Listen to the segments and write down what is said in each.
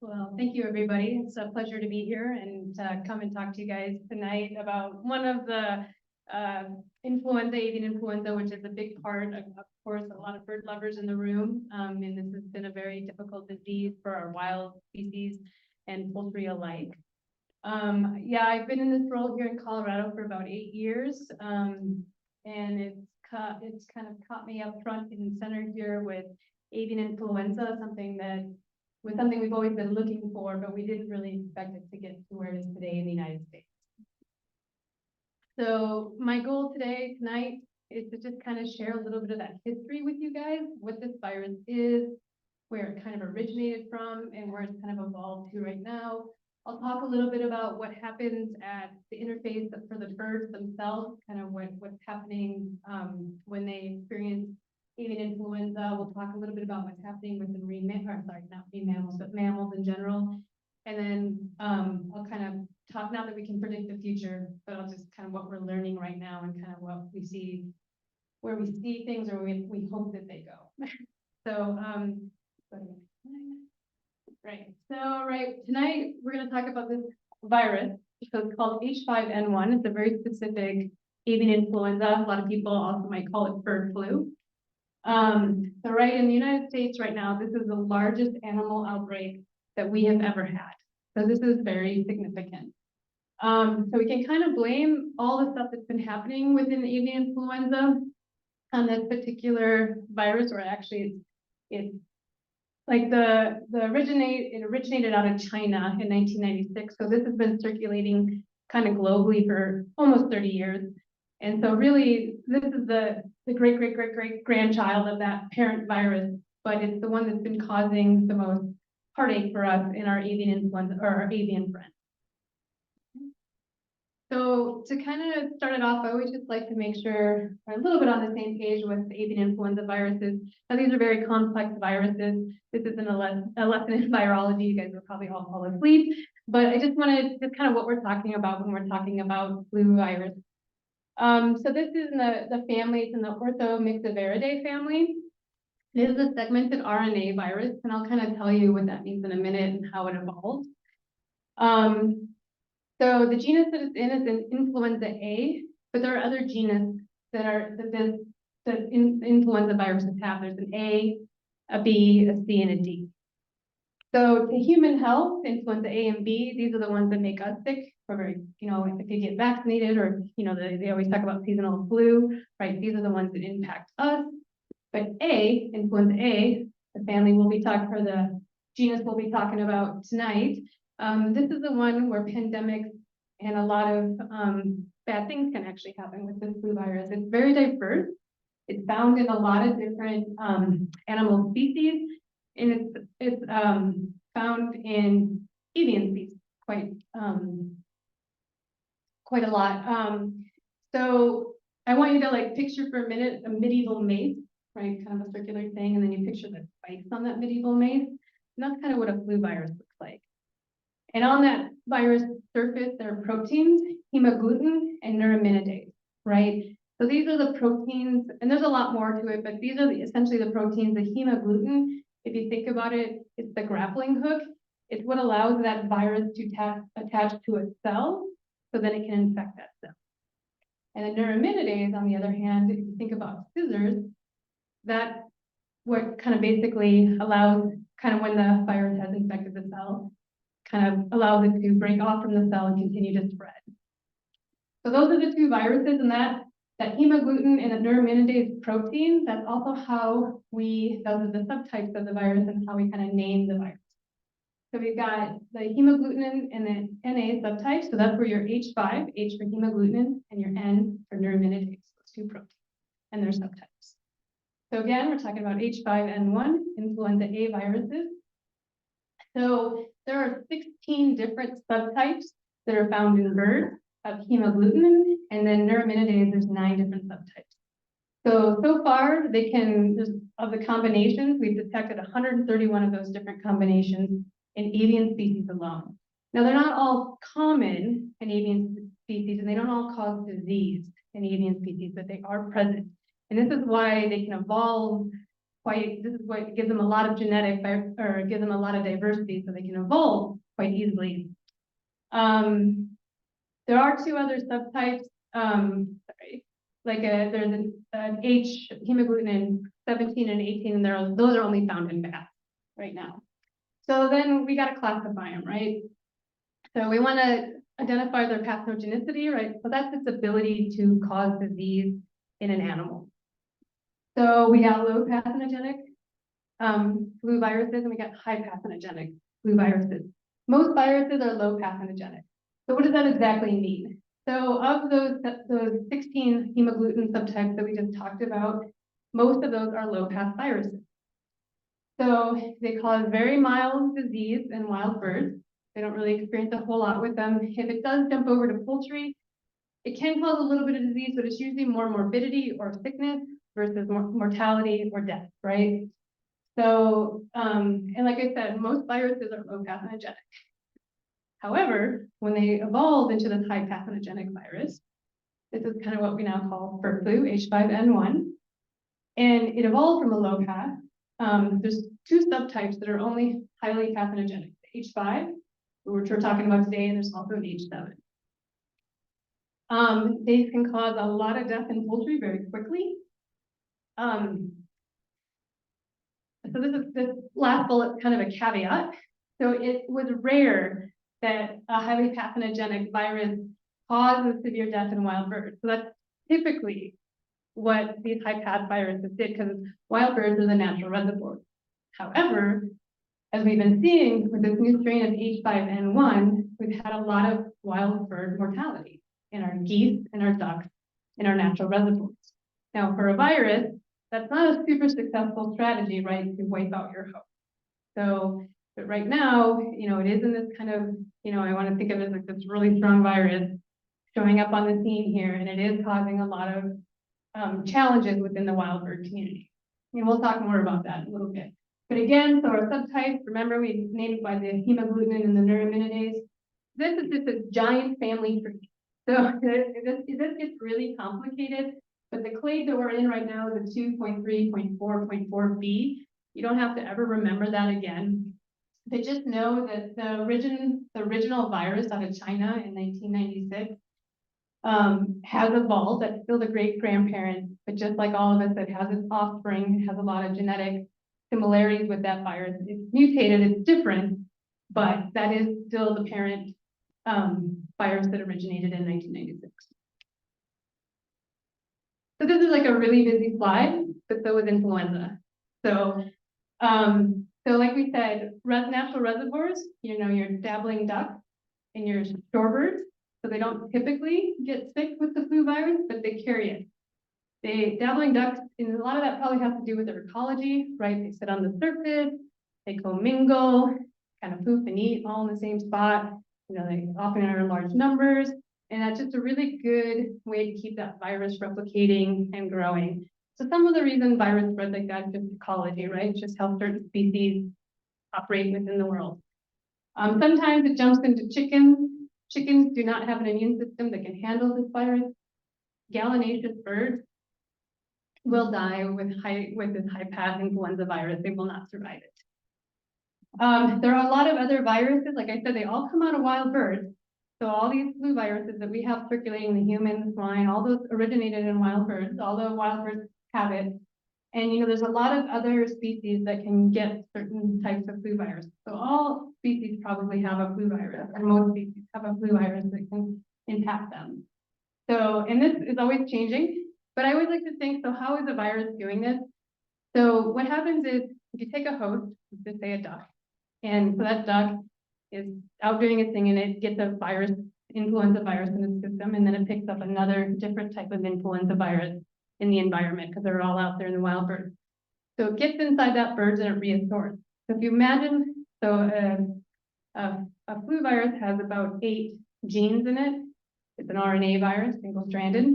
Well, thank you, everybody. It's a pleasure to be here and come and talk to you guys tonight about one of the avian influenza, which is a big part of course, a lot of bird lovers in the room. And this has been a very difficult disease for our wild species and poultry alike. Yeah, I've been in this role here in Colorado for about 8 years. And it's kind of caught me up front and center here with avian influenza, something we've always been looking for, but we didn't really expect it to get to where it is today in the United States. So my goal tonight is to just kind of share a little bit of that history with you guys, what this virus is, where it kind of originated from, and where it's kind of evolved to right now. I'll talk a little bit about what happens at the interface for the birds themselves, kind of what's happening when they experience avian influenza. We'll talk a little bit about what's happening with the mammals, but mammals in general. And then I'll kind of talk, not that we can predict the future, but I'll just kind of what we're learning right now and kind of what we see, where we see things or we hope that they go. So, tonight we're going to talk about this virus. So it's called H5N1. It's a very specific avian influenza. A lot of people also might call it bird flu. In the United States right now, this is the largest animal outbreak that we have ever had. So this is very significant. So we can kind of blame all the stuff that's been happening within avian influenza on this particular virus, or actually it's like it originated out of China in 1996. So this has been circulating kind of globally for almost 30 years. And so really, this is the great grandchild of that parent virus, but it's the one that's been causing the most heartache for us in our avian influenza or our avian friends. So to kind of start it off, I always just like to make sure we're a little bit on the same page with the avian influenza viruses. Now, these are very complex viruses. This isn't a lesson in virology. You guys will probably all fall asleep, but I just wanted to kind of what we're talking about when we're talking about flu virus. So this is in the family, it's in the Orthomyxoviridae family. It is a segmented RNA virus, and I'll kind of tell you what that means in a minute and how it evolved. So the genus that it's in is in influenza A, but there are other genus that influenza viruses have. There's an A, a B, a C, and a D. So to human health, influenza A and B, these are the ones that make us sick. We're very, if you get vaccinated or, they always talk about seasonal flu, right? These are the ones that impact us. But A, influenza A, the family will be talking, or the genus we'll be talking about tonight. This is the one where pandemics and a lot of bad things can actually happen with this flu virus. It's very diverse. It's found in a lot of different animal species, and it's found in avian species quite a lot. So I want you to picture for a minute a medieval mace, right? Kind of a circular thing, and then you picture the spikes on that medieval mace. And that's kind of what a flu virus looks like. And on that virus surface, there are proteins, hemagglutinin and neuraminidase, right? So these are the proteins, and there's a lot more to it, but these are essentially the proteins. The hemagglutinin, if you think about it, it's the grappling hook. It's what allows that virus to attach to a cell, so then it can infect that cell. And the neuraminidase, on the other hand, if you think about scissors, that's what kind of basically allows, kind of when the virus has infected the cell, kind of allows it to break off from the cell and continue to spread. So those are the two viruses, and that hemagglutinin and the neuraminidase protein, that's also how those are the subtypes of the virus and how we kind of name the virus. So we've got the hemagglutinin and the NA subtypes. So that's where your H5, H for hemagglutinin, and your N for neuraminidase, those two proteins, and their subtypes. So again, we're talking about H5N1, influenza A viruses. So there are 16 different subtypes that are found in birds of hemagglutinin, and then neuraminidase, there's 9 different subtypes. So far, of the combinations, we've detected 131 of those different combinations in avian species alone. Now, they're not all common in avian species, and they don't all cause disease in avian species, but they are present. And this is why they can evolve this is what gives them a lot of genetic, or gives them a lot of diversity so they can evolve quite easily. There are two other subtypes, sorry, like there's an H hemagglutinin 17 and 18, and those are only found in bats right now. So then we got to classify them, right? So we want to identify their pathogenicity, right? So that's its ability to cause disease in an animal. So we got low pathogenic flu viruses, and we got high pathogenic flu viruses. Most viruses are low pathogenic. So what does that exactly mean? So of those 16 hemagglutinin subtypes that we just talked about, most of those are low path viruses. So they cause very mild disease in wild birds. They don't really experience a whole lot with them. If it does jump over to poultry, it can cause a little bit of disease, but it's usually more morbidity or sickness versus mortality or death, right? So, and like I said, most viruses are low pathogenic. However, when they evolve into this high pathogenic virus, this is kind of what we now call bird flu, H5N1, and it evolved from a low path. There's two subtypes that are only highly pathogenic, H5, which we're talking about today, and there's also an H7. They can cause a lot of death in poultry very quickly. So this last bullet, kind of a caveat. So it was rare that a highly pathogenic virus causes severe death in wild birds. So that's typically what these high path viruses did, because wild birds are the natural reservoir. However, as we've been seeing with this new strain of H5N1, we've had a lot of wild bird mortality in our geese and our ducks in our natural reservoirs. Now, for a virus, that's not a super successful strategy, right, to wipe out your host. So, but right now, it is in this kind of, I want to think of it as like this really strong virus showing up on the scene here, and it is causing a lot of challenges within the wild bird community. And we'll talk more about that in a little bit. But again, so our subtypes, remember we named by the hemagglutinin and the neuraminidase. This is just a giant family tree. So this gets really complicated, but the clade that we're in right now is a 2.3.4.4b. You don't have to ever remember that again. But just know that the original virus out of China in 1996 has evolved. That's still the great-grandparent, but just like all of us, it has its offspring, it has a lot of genetic similarities with that virus. It's mutated, it's different, but that is still the parent virus that originated in 1996. So this is like a really busy slide, but so is influenza. So, so like we said, natural reservoirs, your dabbling duck and your shorebirds, so they don't typically get sick with the flu virus, but they carry it. Dabbling ducks, and a lot of that probably has to do with their ecology, right? They sit on the surface, they commingle, kind of poop and eat all in the same spot. They often are in large numbers, and that's just a really good way to keep that virus replicating and growing. So some of the reason virus spread like that is just ecology, right? It's just how certain species operate within the world. Sometimes it jumps into chickens. Chickens do not have an immune system that can handle this virus. Gallinaceous birds will die with this high path influenza virus. They will not survive it. There are a lot of other viruses. Like I said, they all come out of wild birds. So all these flu viruses that we have circulating in the human, the swine, all those originated in wild birds. All the wild birds have it. And there's a lot of other species that can get certain types of flu virus. So all species probably have a flu virus, and most species have a flu virus that can impact them. So, and this is always changing, but I always like to think, so how is the virus doing this? So what happens is, if you take a host, let's say a duck, and so that duck is out doing its thing, and it gets a virus, influenza virus in its system, and then it picks up another different type of influenza virus in the environment, because they're all out there in the wild birds. So it gets inside that bird and it reassorts. So if you imagine, so a flu virus has about 8 genes in it. It's an RNA virus, single-stranded.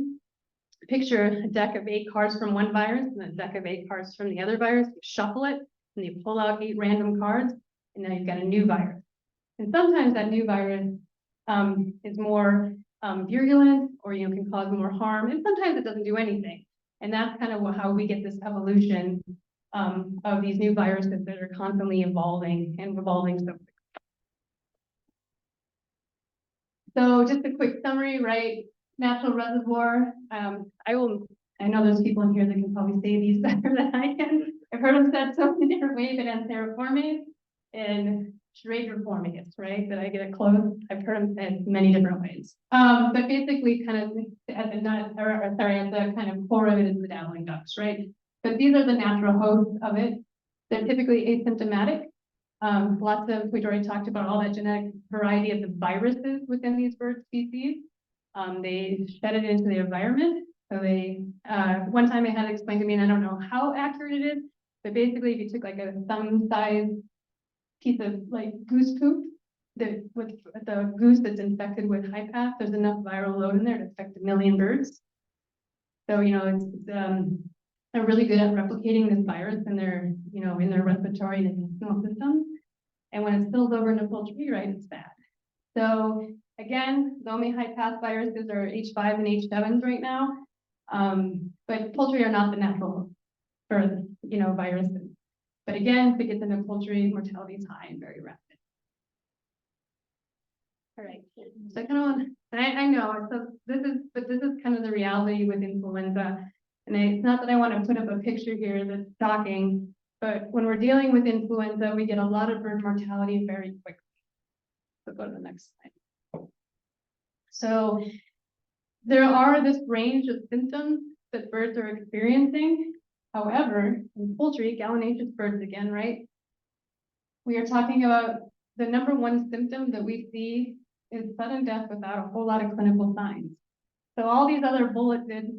Picture a deck of 8 cards from one virus and a deck of 8 cards from the other virus. You shuffle it, and you pull out 8 random cards, and now you've got a new virus. And sometimes that new virus is more virulent, or can cause more harm, and sometimes it doesn't do anything. And that's kind of how we get this evolution of these new viruses that are constantly evolving and evolving so quickly. So just a quick summary, right? Natural reservoir. I know there's people in here that can probably say these better than I can. I've heard them said so many different ways, but Antheriformes and Reider formigus, right? That I get it close. I've heard them said many different ways. But basically kind of at the nut, or sorry, at the kind of core of it is the dabbling ducks, right? But these are the natural hosts of it. They're typically asymptomatic. Lots of, we've already talked about all that genetic variety of the viruses within these bird species. They shed it into the environment. So they, one time I had it explained to me, and I don't know how accurate it is, but basically if you took like a thumb-sized piece of like goose poop, with the goose that's infected with high path, there's enough viral load in there to affect 1 million birds. So, you know, they're really good at replicating this virus in their, you know, in their respiratory and intestinal systems. And when it spills over into poultry, right, it's bad. So again, the only high path viruses are H5 and H7s right now. But poultry are not the natural host for, you know, viruses. But again, if it gets into poultry, mortality is high and very rapid. All right, so I kind of want, I know, so this is kind of the reality with influenza. And it's not that I want to put up a picture here that's shocking, but when we're dealing with influenza, we get a lot of bird mortality very quickly. So go to the next slide. So there are this range of symptoms that birds are experiencing. However, in poultry, gallinaceous birds again, right? We are talking about the #1 symptom that we see is sudden death without a whole lot of clinical signs. So all these other bulleted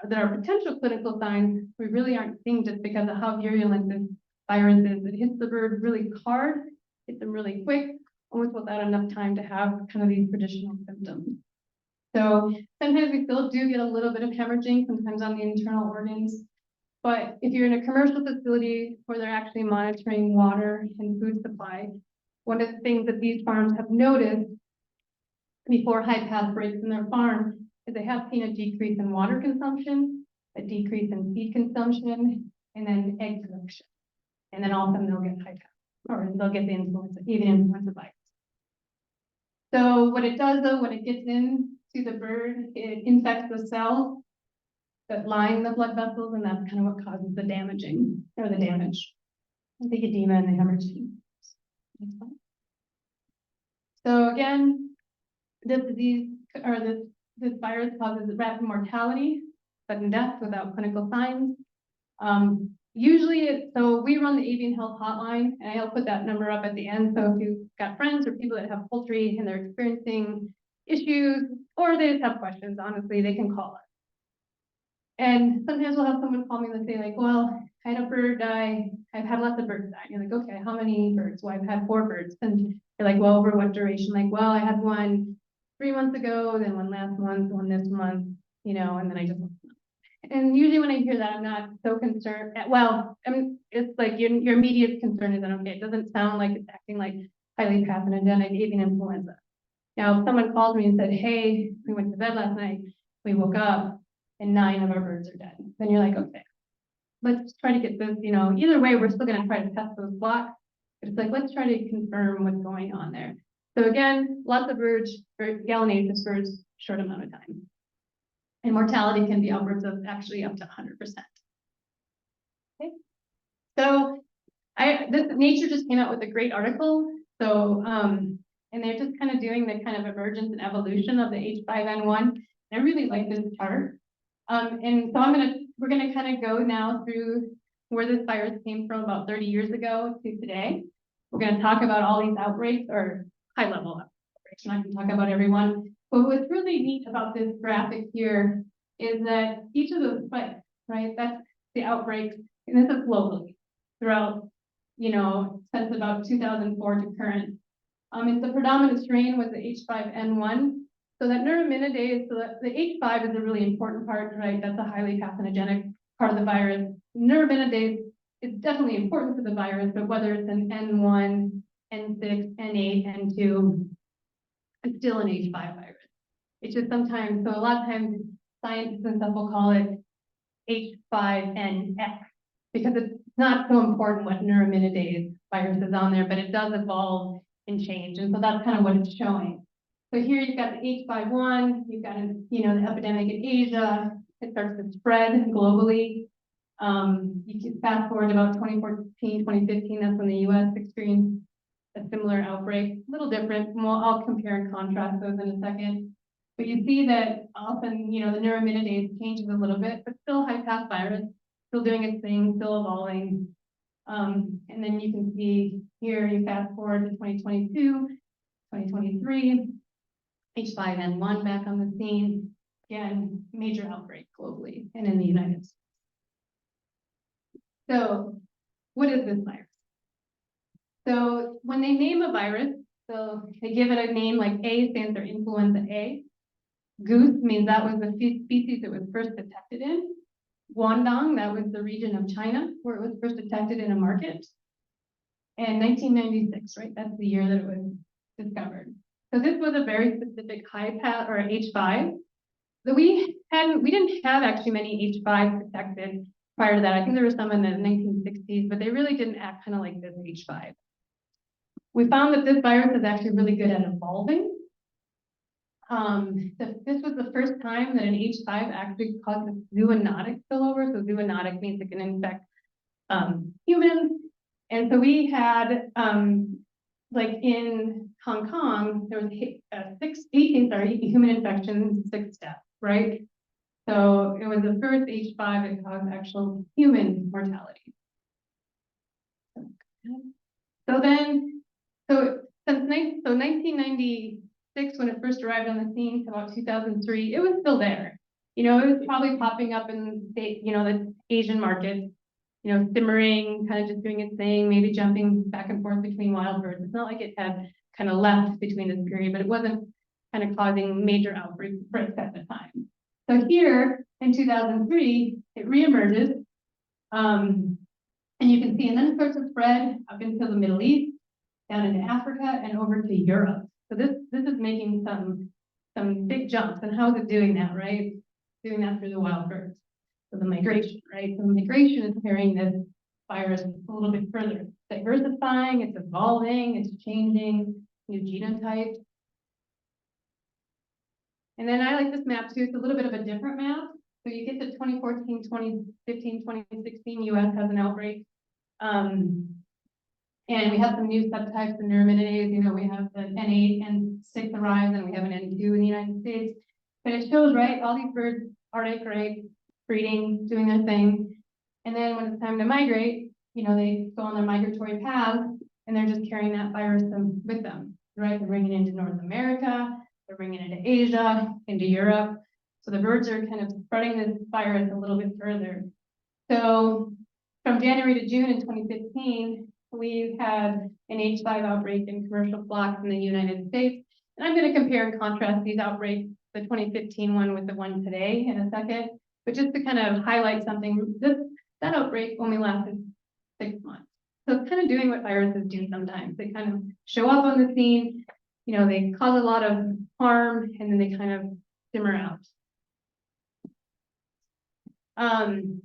that are potential clinical signs, we really aren't seeing just because of how virulent this virus is. It hits the bird really hard, hits them really quick, almost without enough time to have kind of these traditional symptoms. So sometimes we still do get a little bit of hemorrhaging, sometimes on the internal organs. But if you're in a commercial facility where they're actually monitoring water and food supply, one of the things that these farms have noticed before high path breaks in their farm is they have seen a decrease in water consumption, a decrease in feed consumption, and then egg production. And then all of them they'll get high path, or they'll get the influenza, avian influenza virus. So what it does though, when it gets into the bird, it infects the cells that line the blood vessels, and that's kind of what causes the damaging, or the damage, the edema and the hemorrhaging. So again, this disease, or this virus causes rapid mortality, sudden death without clinical signs. Usually, so we run the avian health hotline, and I'll put that number up at the end. So if you've got friends or people that have poultry and they're experiencing issues, or they just have questions, honestly, they can call us. And sometimes we'll have someone call me and say like, well, I had a bird die. I've had lots of birds die. And you're like, okay, how many birds? Well, I've had 4 birds. And you're like, well, over what duration? Like, well, I had one 3 months ago, then one last month, one this month, you know, and then I just. And usually when I hear that, I'm not so concerned. Well, I mean, it's like your immediate concern is that, okay, it doesn't sound like it's acting like highly pathogenic avian influenza. Now, if someone calls me and said, hey, we went to bed last night, we woke up, and 9 of our birds are dead, then you're like, okay, let's try to get this, you know, either way, we're still going to try to test those blocks. But it's like, let's try to confirm what's going on there. So again, lots of birds, gallinaceous birds, short amount of time. And mortality can be upwards of actually up to 100%. Okay. So Nature just came out with a great article. So, and they're just kind of doing the kind of emergence and evolution of the H5N1. I really like this chart. And so we're gonna kind of go now through where this virus came from about 30 years ago to today. We're gonna talk about all these outbreaks, or high level outbreaks. We're not gonna talk about everyone. But what's really neat about this graphic here is that each of those spikes, right, that's the outbreaks, and this is globally throughout, you know, since about 2004 to current. And the predominant strain was the H5N1. So that neuraminidase, so the H5 is a really important part, right? That's a highly pathogenic part of the virus. Neuraminidase is definitely important for the virus, but whether it's an N1, N6, N8, N2, it's still an H5 virus. It's just sometimes, so a lot of times scientists and stuff will call it H5NX because it's not so important what neuraminidase virus is on there, but it does evolve and change. And so that's kind of what it's showing. So here you've got the H5N1, you've got, you know, the epidemic in Asia. It starts to spread globally. You can fast forward to about 2014, 2015, that's when the US experienced a similar outbreak, a little different. I'll compare and contrast those in a second. But you see that often, you know, the neuraminidase changes a little bit, but still high path virus, still doing its thing, still evolving. And then you can see here, you fast forward to 2022, 2023, H5N1 back on the scene. Again, major outbreak globally and in the United States. So what is this virus? So when they name a virus, so they give it a name like A stands for influenza A. Goose means that was the species it was first detected in. Guangdong, that was the region of China where it was first detected in a market. And 1996, right? That's the year that it was discovered. So this was a very specific high path or H5. So we didn't have actually many H5 detected prior to that. I think there were some in the 1960s, but they really didn't act kind of like this H5. We found that this virus is actually really good at evolving. This was the first time that an H5 actually caused a zoonotic spillover. So zoonotic means it can infect humans. And so we had, like in Hong Kong, there was 18 human infections, 6 deaths, right? So it was the first H5 that caused actual human mortality. So since 1996, when it first arrived on the scene, to about 2003, it was still there. You know, it was probably popping up in the Asian markets, you know, simmering, kind of just doing its thing, maybe jumping back and forth between wild birds. It's not like it had kind of left between this period, but it wasn't kind of causing major outbreaks at the time. So here in 2003, it reemerges, and you can see, and then it starts to spread up into the Middle East, down into Africa, and over to Europe. So this is making some big jumps. And how is it doing that, right? Doing that through the wild birds. So the migration, right? So migration is carrying this virus a little bit further. It's diversifying, it's evolving, it's changing, new genotypes. And then I like this map too. It's a little bit of a different map. So you get to 2014, 2015, 2016, US has an outbreak. And we have some new subtypes of neuraminidase. You know, we have the N8 and 6 arrives, and we have an N2 in the United States. But it shows, right, all these birds, Arctic, right, breeding, doing their thing. And then when it's time to migrate, you know, they go on their migratory paths, and they're just carrying that virus with them, right? They're bringing it into North America, they're bringing it into Asia, into Europe. So the birds are kind of spreading this virus a little bit further. So from January to June in 2015, we had an H5 outbreak in commercial flocks in the United States. And I'm going to compare and contrast these outbreaks, the 2015 one with the one today in a second. But just to kind of highlight something, that outbreak only lasted 6 months. So it's kind of doing what viruses do sometimes. They kind of show up on the scene, you know, they cause a lot of harm, and then they kind of simmer out. And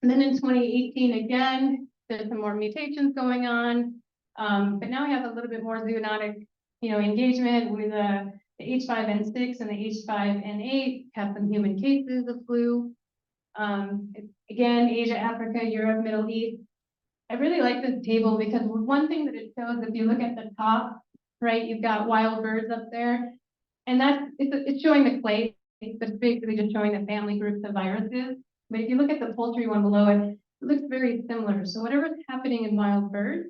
then in 2018, again, there's some more mutations going on. But now we have a little bit more zoonotic, you know, engagement with the H5N6 and the H5N8 have some human cases of flu. Again, Asia, Africa, Europe, Middle East. I really like this table because one thing that it shows, if you look at the top, right, you've got wild birds up there, and it's showing the clade, but it's basically just showing the family groups of viruses. But if you look at the poultry one below it, it looks very similar. So whatever's happening in wild birds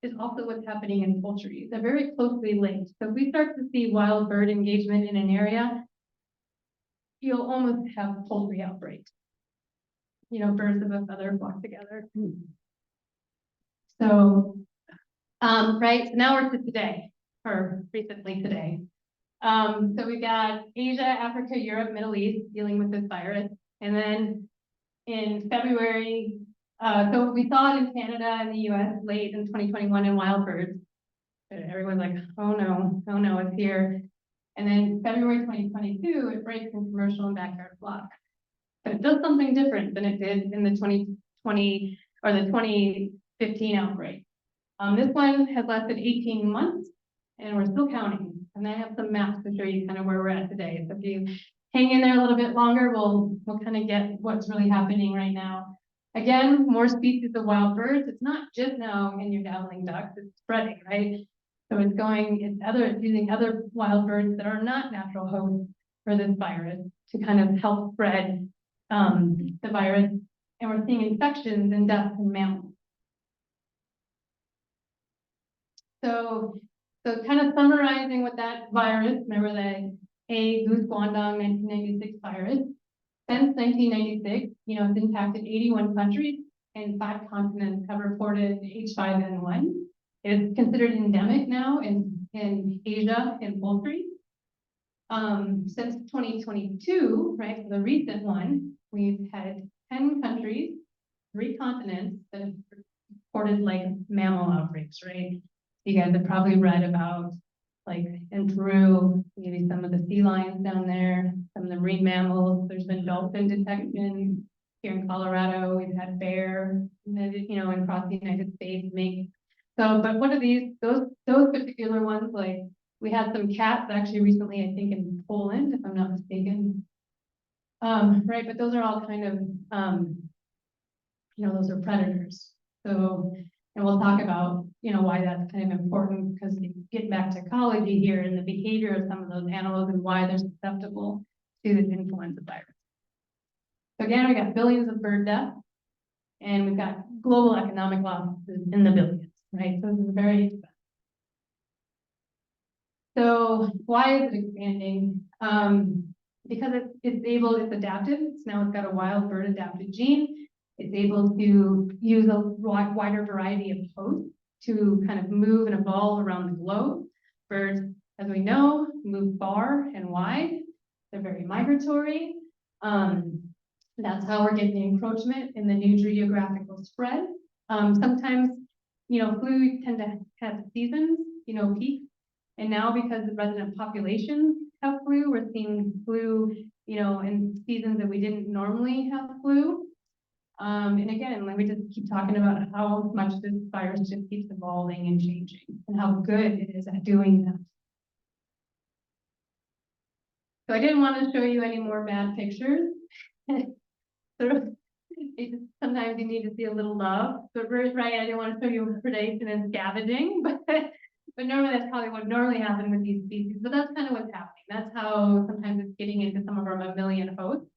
is also what's happening in poultry. They're very closely linked. So if we start to see wild bird engagement in an area, you'll almost have poultry outbreaks. You know, birds of a feather flock together. So, right, so now we're to today, or recently today. So we've got Asia, Africa, Europe, Middle East dealing with this virus. And then in February, so we saw it in Canada and the US late in 2021 in wild birds. Everyone's like, oh no, it's here. And then February 2022, it breaks in commercial and backyard flocks. But it does something different than it did in the 2020 or the 2015 outbreak. This one has lasted 18 months, and we're still counting. And I have some maps to show you kind of where we're at today. So if you hang in there a little bit longer, we'll kind of get what's really happening right now. Again, more species of wild birds. It's not just now in your dabbling ducks, it's spreading, right? So it's using other wild birds that are not natural hosts for this virus to kind of help spread the virus. And we're seeing infections and deaths in mammals. So kind of summarizing with that virus, remember the A. goose guangdong 1996 virus. Since 1996, it's impacted 81 countries and 5 continents have reported H5N1. It's considered endemic now in Asia and poultry. Since 2022, right, for the recent one, we've had 10 countries, 3 continents that have reported like mammal outbreaks, right? You guys have probably read about, like in Peru, maybe some of the sea lions down there, some of the marine mammals. There's been dolphin detection here in Colorado. We've had bear, across the United States, mink. So, but what are these? Those particular ones, like we had some cats actually recently, I think in Poland, if I'm not mistaken. Right, but those are all kind of, those are predators. So, and we'll talk about, why that's kind of important, because you get back to ecology here and the behavior of some of those animals and why they're susceptible to this influenza virus. So again, we got billions of bird deaths, and we've got global economic losses in the billions, right? So this is very expensive. So why is it expanding? Because it's adaptive. It's got a wild bird adapted gene. It's able to use a wider variety of hosts to kind of move and evolve around the globe. Birds, as we know, move far and wide. They're very migratory. That's how we're getting the encroachment in the new geographical spread. Sometimes, flu tend to have seasons, peaks. And now because the resident populations have flu, we're seeing flu, in seasons that we didn't normally have flu. And again, let me just keep talking about how much this virus just keeps evolving and changing and how good it is at doing that. So I didn't want to show you any more bad pictures. Sometimes you need to see a little love. So right, I didn't want to show you predation and scavenging, but normally that's probably what normally happens with these species. But that's kind of what's happening. That's how sometimes it's getting into some of our mammalian hosts.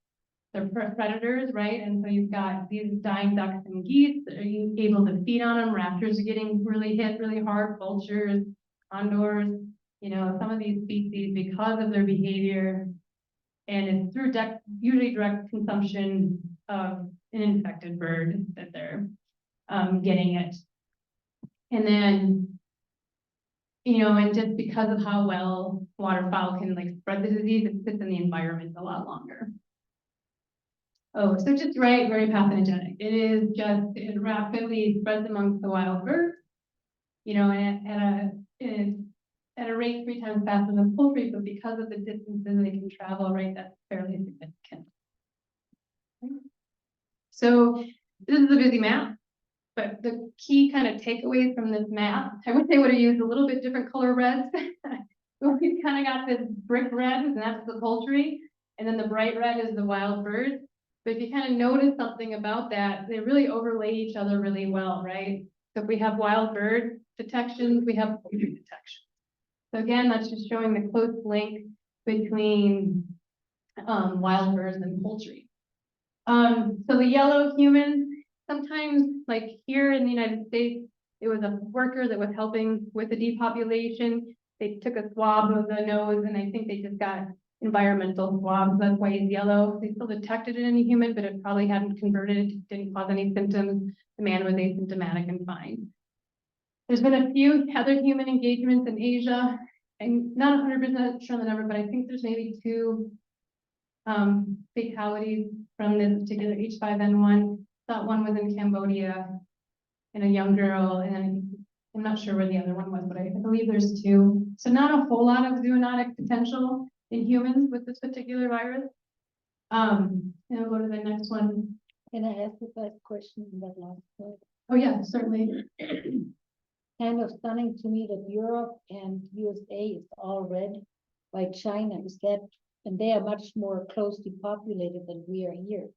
They're predators, right? And so you've got these dying ducks and geese. Are you able to feed on them? Raptors are getting really hit really hard. Vultures, condors, some of these species, because of their behavior, and it's through usually direct consumption of an infected bird that they're getting it. And then, and just because of how well waterfowl can spread the disease, it sits in the environment a lot longer. Oh, so just right, very pathogenic. It rapidly spreads amongst the wild birds, and at a rate 3 times faster than poultry, but because of the distances they can travel, right, that's fairly significant. So this is a busy map, but the key kind of takeaways from this map, I wish they would have used a little bit different color reds. We've kind of got this brick red, and that's the poultry, and then the bright red is the wild birds. But if you kind of notice something about that, they really overlay each other really well, right? So if we have wild bird detections, we have poultry detection. So again, that's just showing the close link between wild birds and poultry. So the yellow humans, sometimes like here in the United States, it was a worker that was helping with the depopulation. They took a swab of the nose, and I think they just got environmental swabs. That's why he's yellow. They still detected it in a human, but it probably hadn't converted, didn't cause any symptoms. The man was asymptomatic and fine. There's been a few other human engagements in Asia. I'm not 100% sure on the number, but I think there's maybe 2 fatalities from this particular H5N1. That one was in Cambodia, and a young girl, and then I'm not sure where the other one was, but I believe there's 2. So not a whole lot of zoonotic potential in humans with this particular virus. And I'll go to the next one. Can I ask the first question in that last part? Oh, yeah, certainly. Kind of stunning to me that Europe and USA is all red, like China is that, and they are much more closely populated than we are here.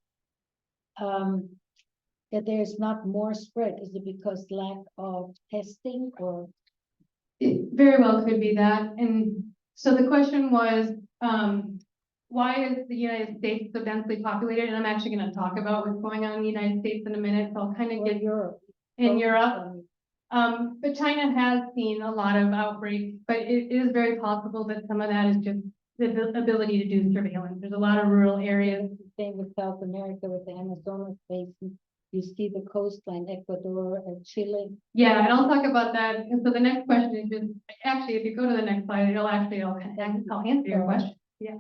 That there's not more spread. Is it because lack of testing or? It very well could be that. And so the question was, why is the United States so densely populated? And I'm actually going to talk about what's going on in the United States in a minute. So I'll kind of get Europe. in Europe. But China has seen a lot of outbreaks, but it is very possible that some of that is just the ability to do surveillance. There's a lot of rural areas. Same with South America with the Amazonas basin. You see the coastline, Ecuador and Chile. Yeah, and I'll talk about that. And so the next question is just, actually, if you go to the next slide, I'll answer your question. Yeah.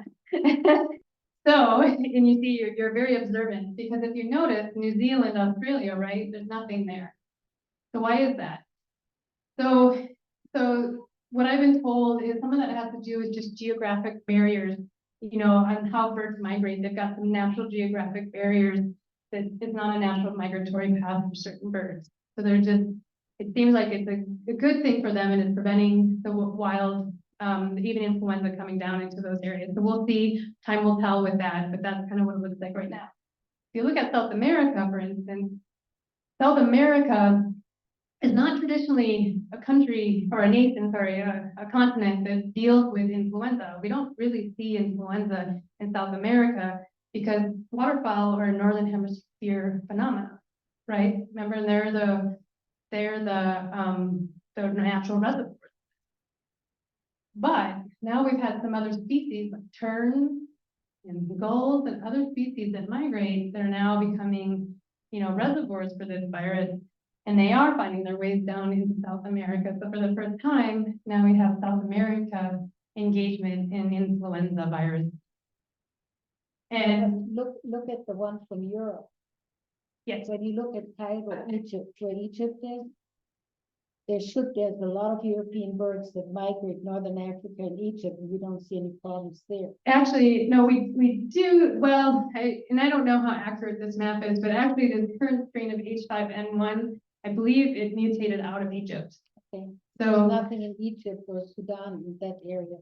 So, and you see, you're very observant, because if you notice, New Zealand, Australia, right, there's nothing there. So why is that? So what I've been told is some of that has to do with just geographic barriers, you know, on how birds migrate. They've got some natural geographic barriers that is not a natural migratory path for certain birds. So they're just, it seems like it's a good thing for them, and it's preventing the wild, the avian influenza coming down into those areas. So we'll see, time will tell with that, but that's kind of what it looks like right now. If you look at South America, for instance, South America is not traditionally a country or a nation, sorry, a continent that deals with influenza. We don't really see influenza in South America because waterfowl are a northern hemisphere phenomena, right? Remember, they're the natural reservoirs. But now we've had some other species like terns and gulls and other species that migrate that are now becoming, you know, reservoirs for this virus. And they are finding their ways down into South America. So for the first time, now we have South America engagement in influenza virus. And look at the one from Europe. yes, when you look at Cairo, Egypt, where Egypt is, there's a lot of European birds that migrate Northern Africa and Egypt, and we don't see any problems there. Actually, no, we do, well, and I don't know how accurate this map is, but actually the current strain of H5N1, I believe it mutated out of Egypt. Okay. So there's nothing in Egypt or Sudan in that area.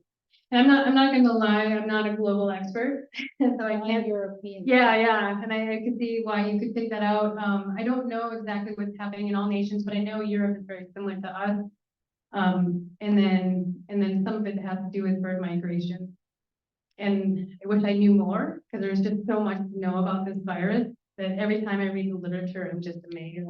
And I'm not going to lie, I'm not a global expert, so I can't. European. Yeah, and I could see why you could take that out. I don't know exactly what's happening in all nations, but I know Europe is very similar to us. And then some of it has to do with bird migration. And I wish I knew more, because there's just so much to know about this virus that every time I read the literature, I'm just amazed.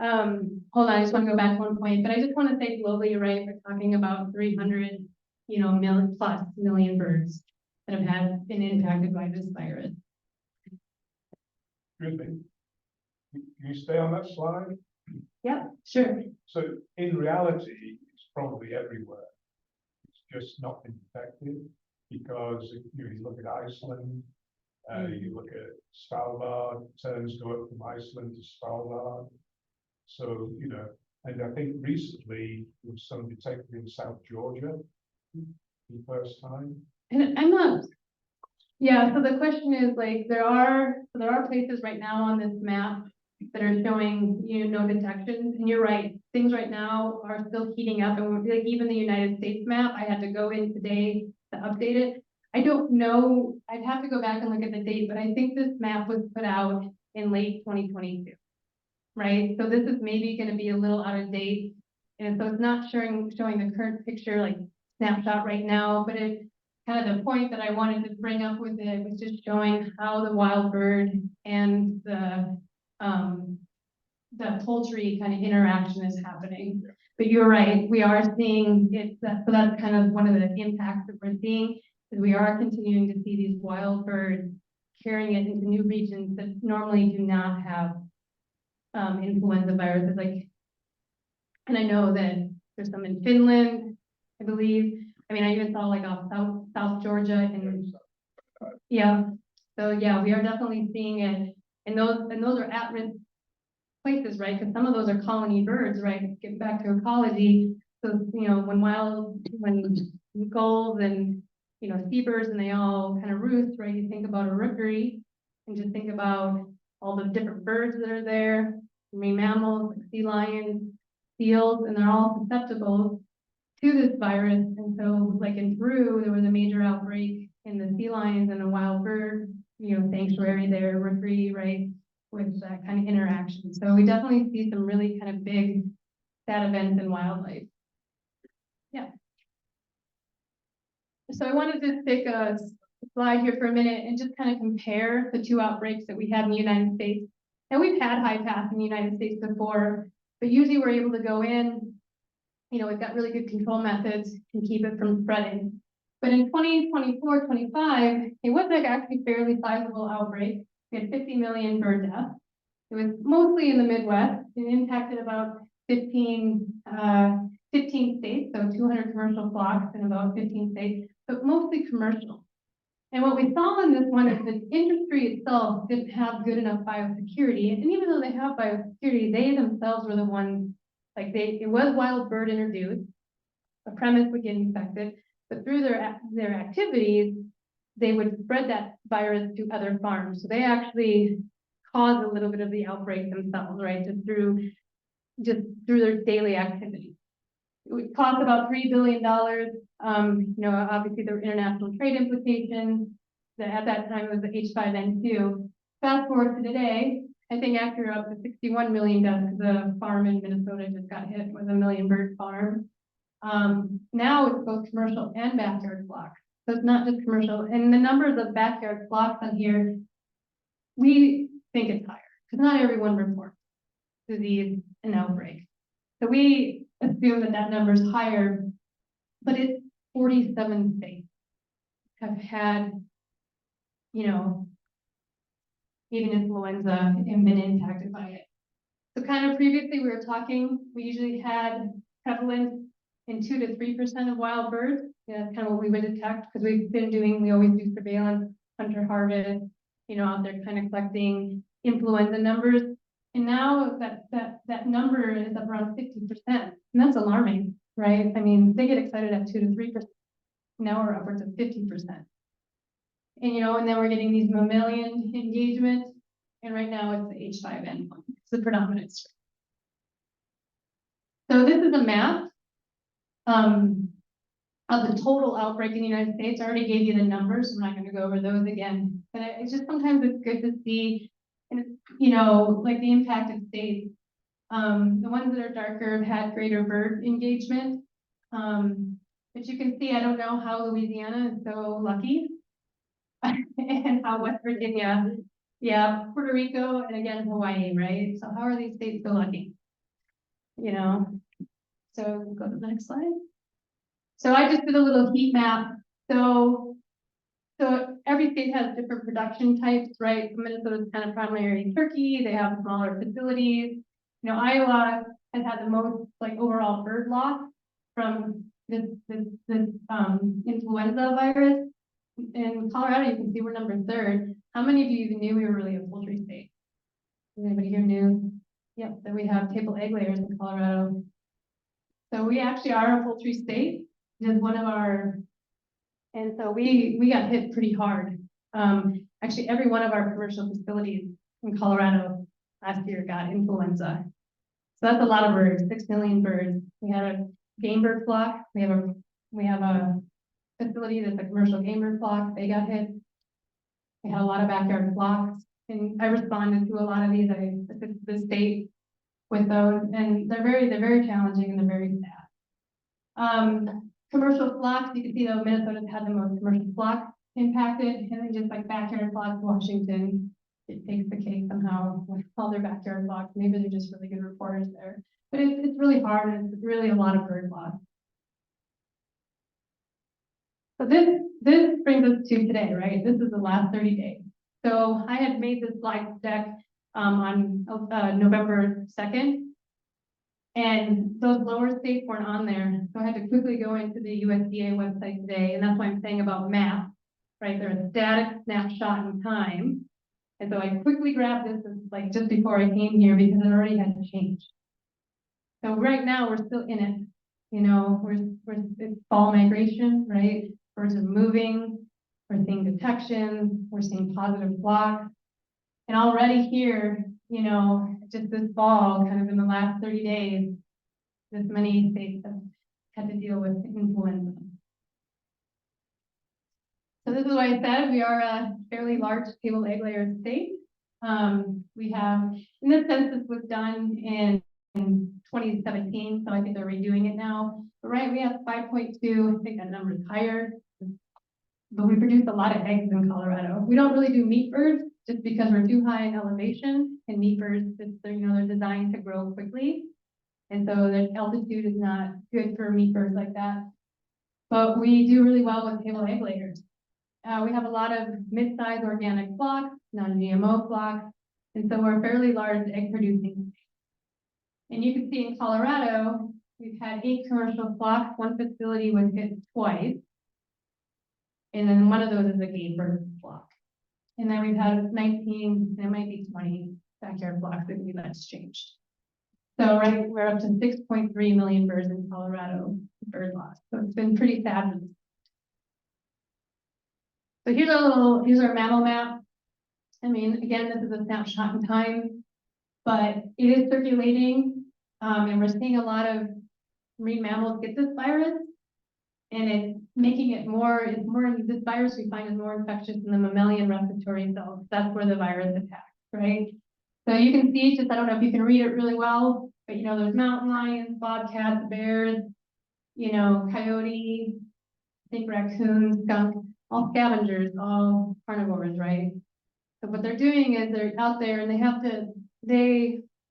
Hold on, I just want to go back to one point, but I just want to say globally, you're right, we're talking about 300, you know, million birds that have been impacted by this virus. Excuse me. Can you stay on that slide? Yeah, sure. So in reality, it's probably everywhere. It's just not been detected because you look at Iceland, you look at Svalbard, terns go up from Iceland to Svalbard. So, you know, and I think recently there was some detected in South Georgia for the first time. And I'm not, yeah, so the question is, like, there are places right now on this map that are showing, you know, no detections. And you're right, things right now are still heating up. And like even the United States map, I had to go in today to update it. I don't know, I'd have to go back and look at the date, but I think this map was put out in late 2022. Right, so this is maybe going to be a little out of date, and so it's not showing the current picture like snapshot right now. But it kind of the point that I wanted to bring up with it was just showing how the wild bird and the poultry kind of interaction is happening. But you're right, we are seeing it. So that's kind of one of the impacts that we're seeing, is we are continuing to see these wild birds carrying it into new regions that normally do not have influenza viruses, like, and I know that there's some in Finland, I believe. I mean, I even saw like off South Georgia, and yeah. So yeah, we are definitely seeing it, and those are at-risk places, right? Because some of those are colony birds, right? Get back to ecology. So you know, when gulls and, you know, seabirds and they all kind of roost, right? You think about a rookery. and just think about all the different birds that are there, marine mammals, like sea lions, seals, and they're all susceptible to this virus. And so like in Peru, there was a major outbreak in the sea lions and a wild bird, sanctuary there, we're free, right, with that kind of interaction. So we definitely see some really kind of big sad events in wildlife. Yeah. So I wanted to take a slide here for a minute and just kind of compare the two outbreaks that we had in the United States. And we've had high path in the United States before, but usually we're able to go in, we've got really good control methods and keep it from spreading. But in 2024, 25, it was like actually fairly sizable outbreak. We had 50 million bird deaths. It was mostly in the Midwest. It impacted about 15 states, so 200 commercial flocks in about 15 states, but mostly commercial. And what we saw in this one is the industry itself didn't have good enough biosecurity. And even though they have biosecurity, they themselves were the ones, it was wild bird introduced, a premise would get infected, but through their activities, they would spread that virus to other farms. So they actually caused a little bit of the outbreak themselves, right? Just through their daily activities. It would cost about $3 billion. Obviously there were international trade implications. At that time it was the H5N2. Fast forward to today, I think after up to 61 million deaths, the farm in Minnesota just got hit with a 1 million bird farm. Now it's both commercial and backyard flocks. So it's not just commercial. And the numbers of backyard flocks on here, we think it's higher because not everyone reports disease and outbreak. So we assume that number is higher, but it's 47 states have had, avian influenza and been impacted by it. So kind of previously we were talking, we usually had prevalence in 2 to 3% of wild birds. Yeah, that's kind of what we would detect because we always do surveillance, hunter harvest, out there kind of collecting influenza numbers. And now that number is up around 50%, and that's alarming, right? I mean, they get excited at 2 to 3%. Now we're upwards of 50%. And and then we're getting these mammalian engagements, and right now it's the H5N1. It's the predominant strain. So this is a map of the total outbreak in the United States. I already gave you the numbers. I'm not going to go over those again, but it's just sometimes it's good to see. And like the impacted states, the ones that are darker have had greater bird engagement. But you can see, I don't know how Louisiana is so lucky and how West Virginia, Puerto Rico, and again, Hawaii, right? So how are these states so lucky? So we'll go to the next slide. So I just did a little heat map. So every state has different production types, right? Minnesota is kind of primary turkey. They have smaller facilities. Iowa has had the most overall bird loss from this influenza virus. In Colorado, you can see we're number 3rd. How many of you even knew we were really a poultry state? Anybody here knew? Yep, that we have table egg layers in Colorado. So we actually are a poultry state. Is one of our, and so we got hit pretty hard. Actually, every one of our commercial facilities in Colorado last year got influenza. So that's a lot of birds, 6 million birds. We had a game bird flock. We have a facility that's a commercial game bird flock. They got hit. We had a lot of backyard flocks, and I responded to a lot of these. I assisted the state with those, and they're very challenging and they're very sad. Commercial flocks, you can see though Minnesota's had the most commercial flocks impacted, and then just like backyard flocks, Washington, it takes the cake somehow with all their backyard flocks. Maybe they're just really good reporters there, but it's really hard and it's really a lot of bird loss. So this brings us to today, right? This is the last 30 days. So I had made this slide deck on November 2nd. And those lower states weren't on there. So I had to quickly go into the USDA website today. And that's why I'm saying about maps, right? They're a static snapshot in time. And so I quickly grabbed this just before I came here because it already had changed. So right now we're still in it. It's fall migration, right? Birds are moving. We're seeing detections. We're seeing positive flocks. And already here, you know, just this fall, kind of in the last 30 days, this many states have had to deal with influenza. So this is why I said we are a fairly large table egg layer state. We have, and this census was done in 2017, so I think they're redoing it now. But right, we have 5.2, I think that number is higher. But we produce a lot of eggs in Colorado. We don't really do meat birds just because we're too high in elevation, and meat birds, they're, you know, they're designed to grow quickly. And so the altitude is not good for meat birds like that. But we do really well with table egg layers. We have a lot of mid-sized organic flocks, non-GMO flocks, and so we're a fairly large egg producing. And you can see in Colorado, we've had 8 commercial flocks. One facility was hit twice. And then one of those is a game bird flock. And then we've had 19, and it might be 20 backyard flocks that that's changed. So right, we're up to 6.3 million birds in Colorado, bird loss. So it's been pretty sad. So here's our mammal map. I mean, again, this is a snapshot in time, but it is circulating, and we're seeing a lot of marine mammals get this virus, and it's making it this virus we find is more infectious in the mammalian respiratory cells. That's where the virus attacks, right? So you can see, just I don't know if you can read it really well, but you know, there's mountain lions, bobcats, bears, you know, coyote, I think raccoons, skunk, all scavengers, all carnivores, right? So what they're doing is they're out there and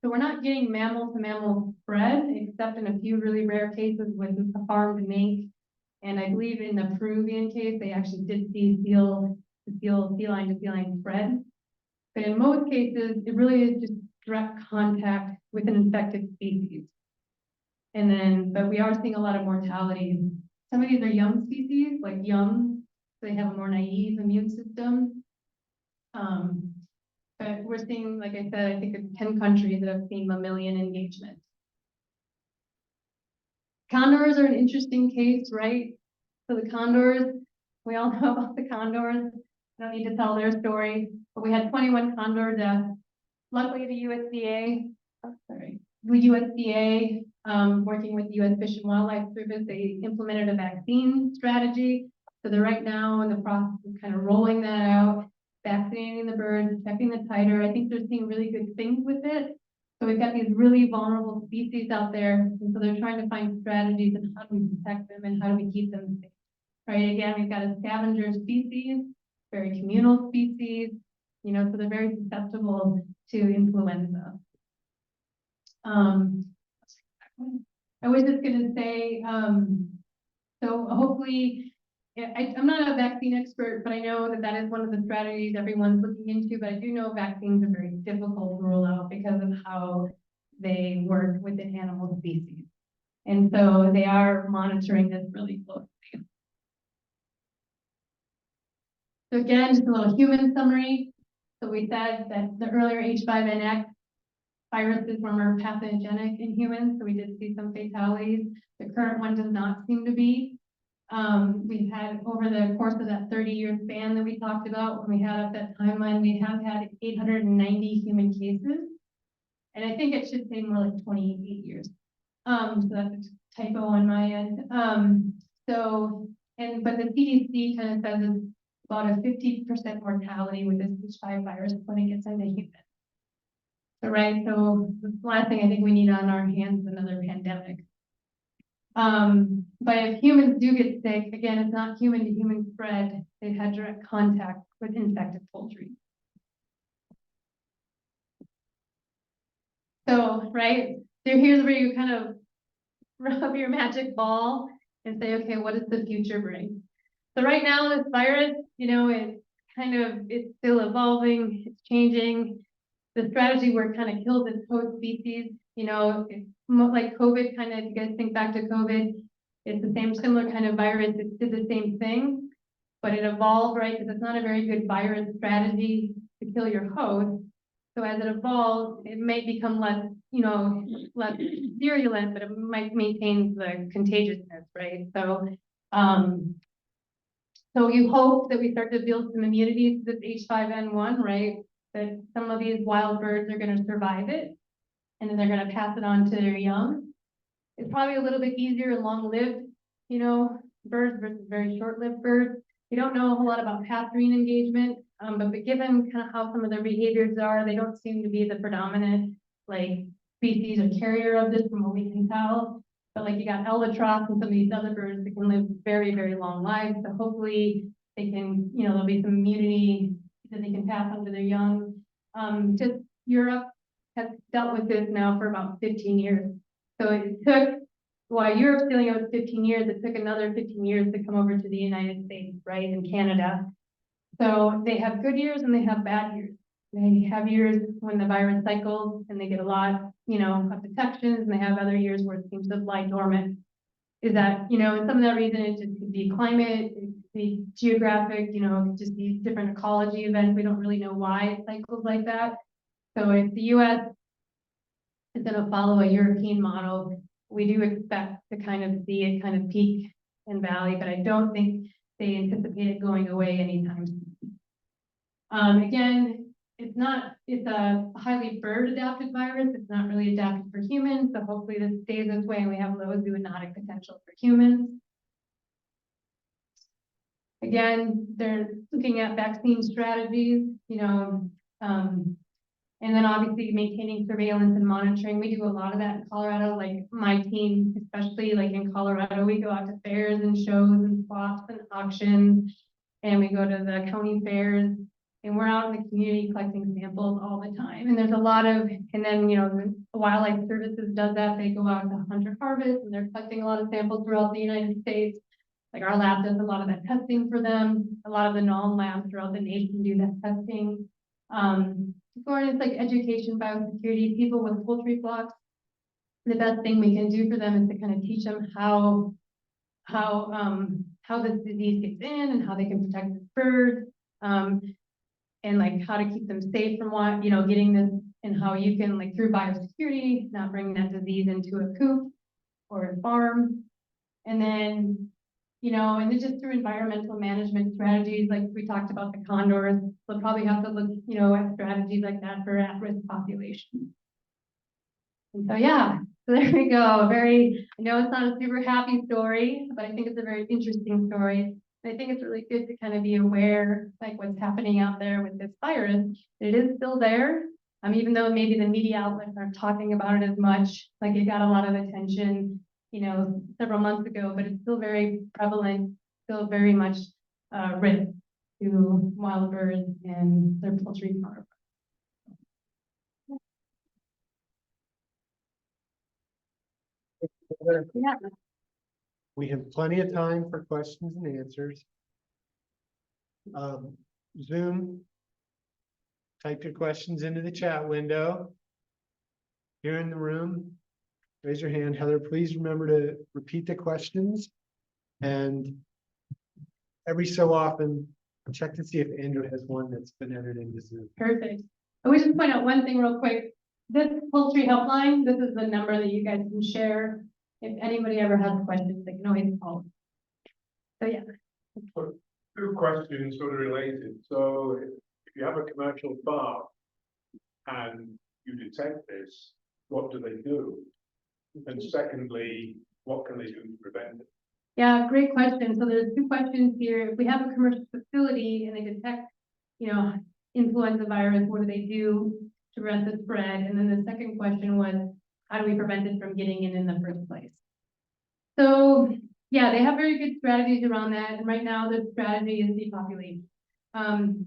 so we're not getting mammal to mammal spread, except in a few really rare cases with the farmed mink. And I believe in the Peruvian case, they actually did see feline to feline spread. But in most cases, it really is just direct contact with an infected species. And then, but we are seeing a lot of mortality. Some of these are young species, like young, so they have a more naive immune system. But we're seeing, like I said, I think it's 10 countries that have seen mammalian engagement. Condors are an interesting case, right? So the condors, we all know about the condors. I don't need to tell their story, but we had 21 condor deaths. Luckily, the USDA, working with the U.S. Fish and Wildlife Service, they implemented a vaccine strategy. So they're right now in the process of kind of rolling that out, vaccinating the birds, checking the titer. I think they're seeing really good things with it. So we've got these really vulnerable species out there, and so they're trying to find strategies and how do we protect them and how do we keep them safe. Right, again, we've got a scavenger species, very communal species, you know, so they're very susceptible to influenza. I was just going to say, so hopefully, I'm not a vaccine expert, but I know that that is one of the strategies everyone's looking into, but I do know vaccines are very difficult to roll out because of how they work within animal species. And so they are monitoring this really closely. So again, just a little human summary. So we said that the earlier H5N1 viruses were more pathogenic in humans, so we did see some fatalities. The current one does not seem to be. We've had, over the course of that 30-year span that we talked about, when we had up that timeline, we have had 890 human cases. And I think it should say more like 28 years. So that's a typo on my end. But the CDC kind of says it's about a 50% mortality with this H5 virus when it gets into humans. So, right, so the last thing I think we need on our hands is another pandemic. But if humans do get sick, again, it's not human to human spread. They've had direct contact with infected poultry. So, right, so here's where you kind of rub your magic ball and say, okay, what does the future bring? So right now, this virus, you know, it's still evolving, it's changing. The strategy where it kind of kills its host species, you know, it's like COVID, kind of, if you guys think back to COVID, it's the same similar kind of virus. It did the same thing, but it evolved, right? Because it's not a very good virus strategy to kill your host. So as it evolves, it may become less, you know, less virulent, but it might maintain the contagiousness, right? So you hope that we start to build some immunity to this H5N1, right? that some of these wild birds are gonna survive it, and then they're gonna pass it on to their young. It's probably a little bit easier and long-lived, you know, birds versus very short-lived birds. We don't know a whole lot about pathogen engagement, but given kind of how some of their behaviors are, they don't seem to be the predominant, like, species or carrier of this from what we can tell. But like you got albatross and some of these other birds that can live very, very long lives. So hopefully they can, you know, there'll be some immunity that they can pass on to their young. Just Europe has dealt with this now for about 15 years. So it took, while Europe's dealing with 15 years, it took another 15 years to come over to the United States, right, and Canada. So they have good years and they have bad years. They have years when the virus cycles and they get a lot, you know, of detections, and they have other years where it seems to lie dormant. Is that, you know, and some of that reason it just could be climate, it could be geographic, you know, it could just be different ecology events. We don't really know why it cycles like that. So if the US is going to follow a European model, we do expect to kind of see it kind of peak and valley, but I don't think they anticipate it going away anytime soon. Again, it's a highly bird adapted virus. It's not really adapted for humans. So hopefully this stays this way and we have low zoonotic potential for humans. Again, they're looking at vaccine strategies, you know, and then obviously maintaining surveillance and monitoring. We do a lot of that in Colorado, like my team, especially like in Colorado, we go out to fairs and shows and swaps and auctions, and we go to the county fairs, and we're out in the community collecting samples all the time. And there's a lot of, and then, you know, the Wildlife Services does that. They go out to hunter harvest and they're collecting a lot of samples throughout the United States. Like our lab does a lot of that testing for them. A lot of the NOM labs throughout the nation do that testing. It's like education, biosecurity, people with poultry flocks. The best thing we can do for them is to kind of teach them how this disease gets in and how they can protect the birds, and like how to keep them safe from what, you know, getting this, and how you can, like, through biosecurity, not bring that disease into a coop or a farm. And then, you know, and then just through environmental management strategies, like we talked about the condors, they'll probably have to look, you know, at strategies like that for at-risk populations. And so, yeah, so there we go. I know it's not a super happy story, but I think it's a very interesting story. And I think it's really good to kind of be aware, like, what's happening out there with this virus. It is still there. Even though maybe the media outlets aren't talking about it as much, like it got a lot of attention, you know, several months ago, but it's still very prevalent, still very much risk to wild birds and their poultry farm. Yeah. We have plenty of time for questions and answers. Zoom, type your questions into the chat window. Here in the room, raise your hand. Heather, please remember to repeat the questions. And every so often, check to see if Andrew has one that's been entered into Zoom. Perfect. I would just point out one thing real quick. This poultry helpline, this is the number that you guys can share. If anybody ever has questions, they can always call. So yeah. Two questions sort of related. So if you have a commercial farm and you detect this, what do they do? And secondly, what can they do to prevent it? Yeah, great question. So there's two questions here. If we have a commercial facility and they detect, you know, influenza virus, what do they do to prevent the spread? And then the second question was, how do we prevent it from getting in the first place? So yeah, they have very good strategies around that. And right now the strategy is depopulation. And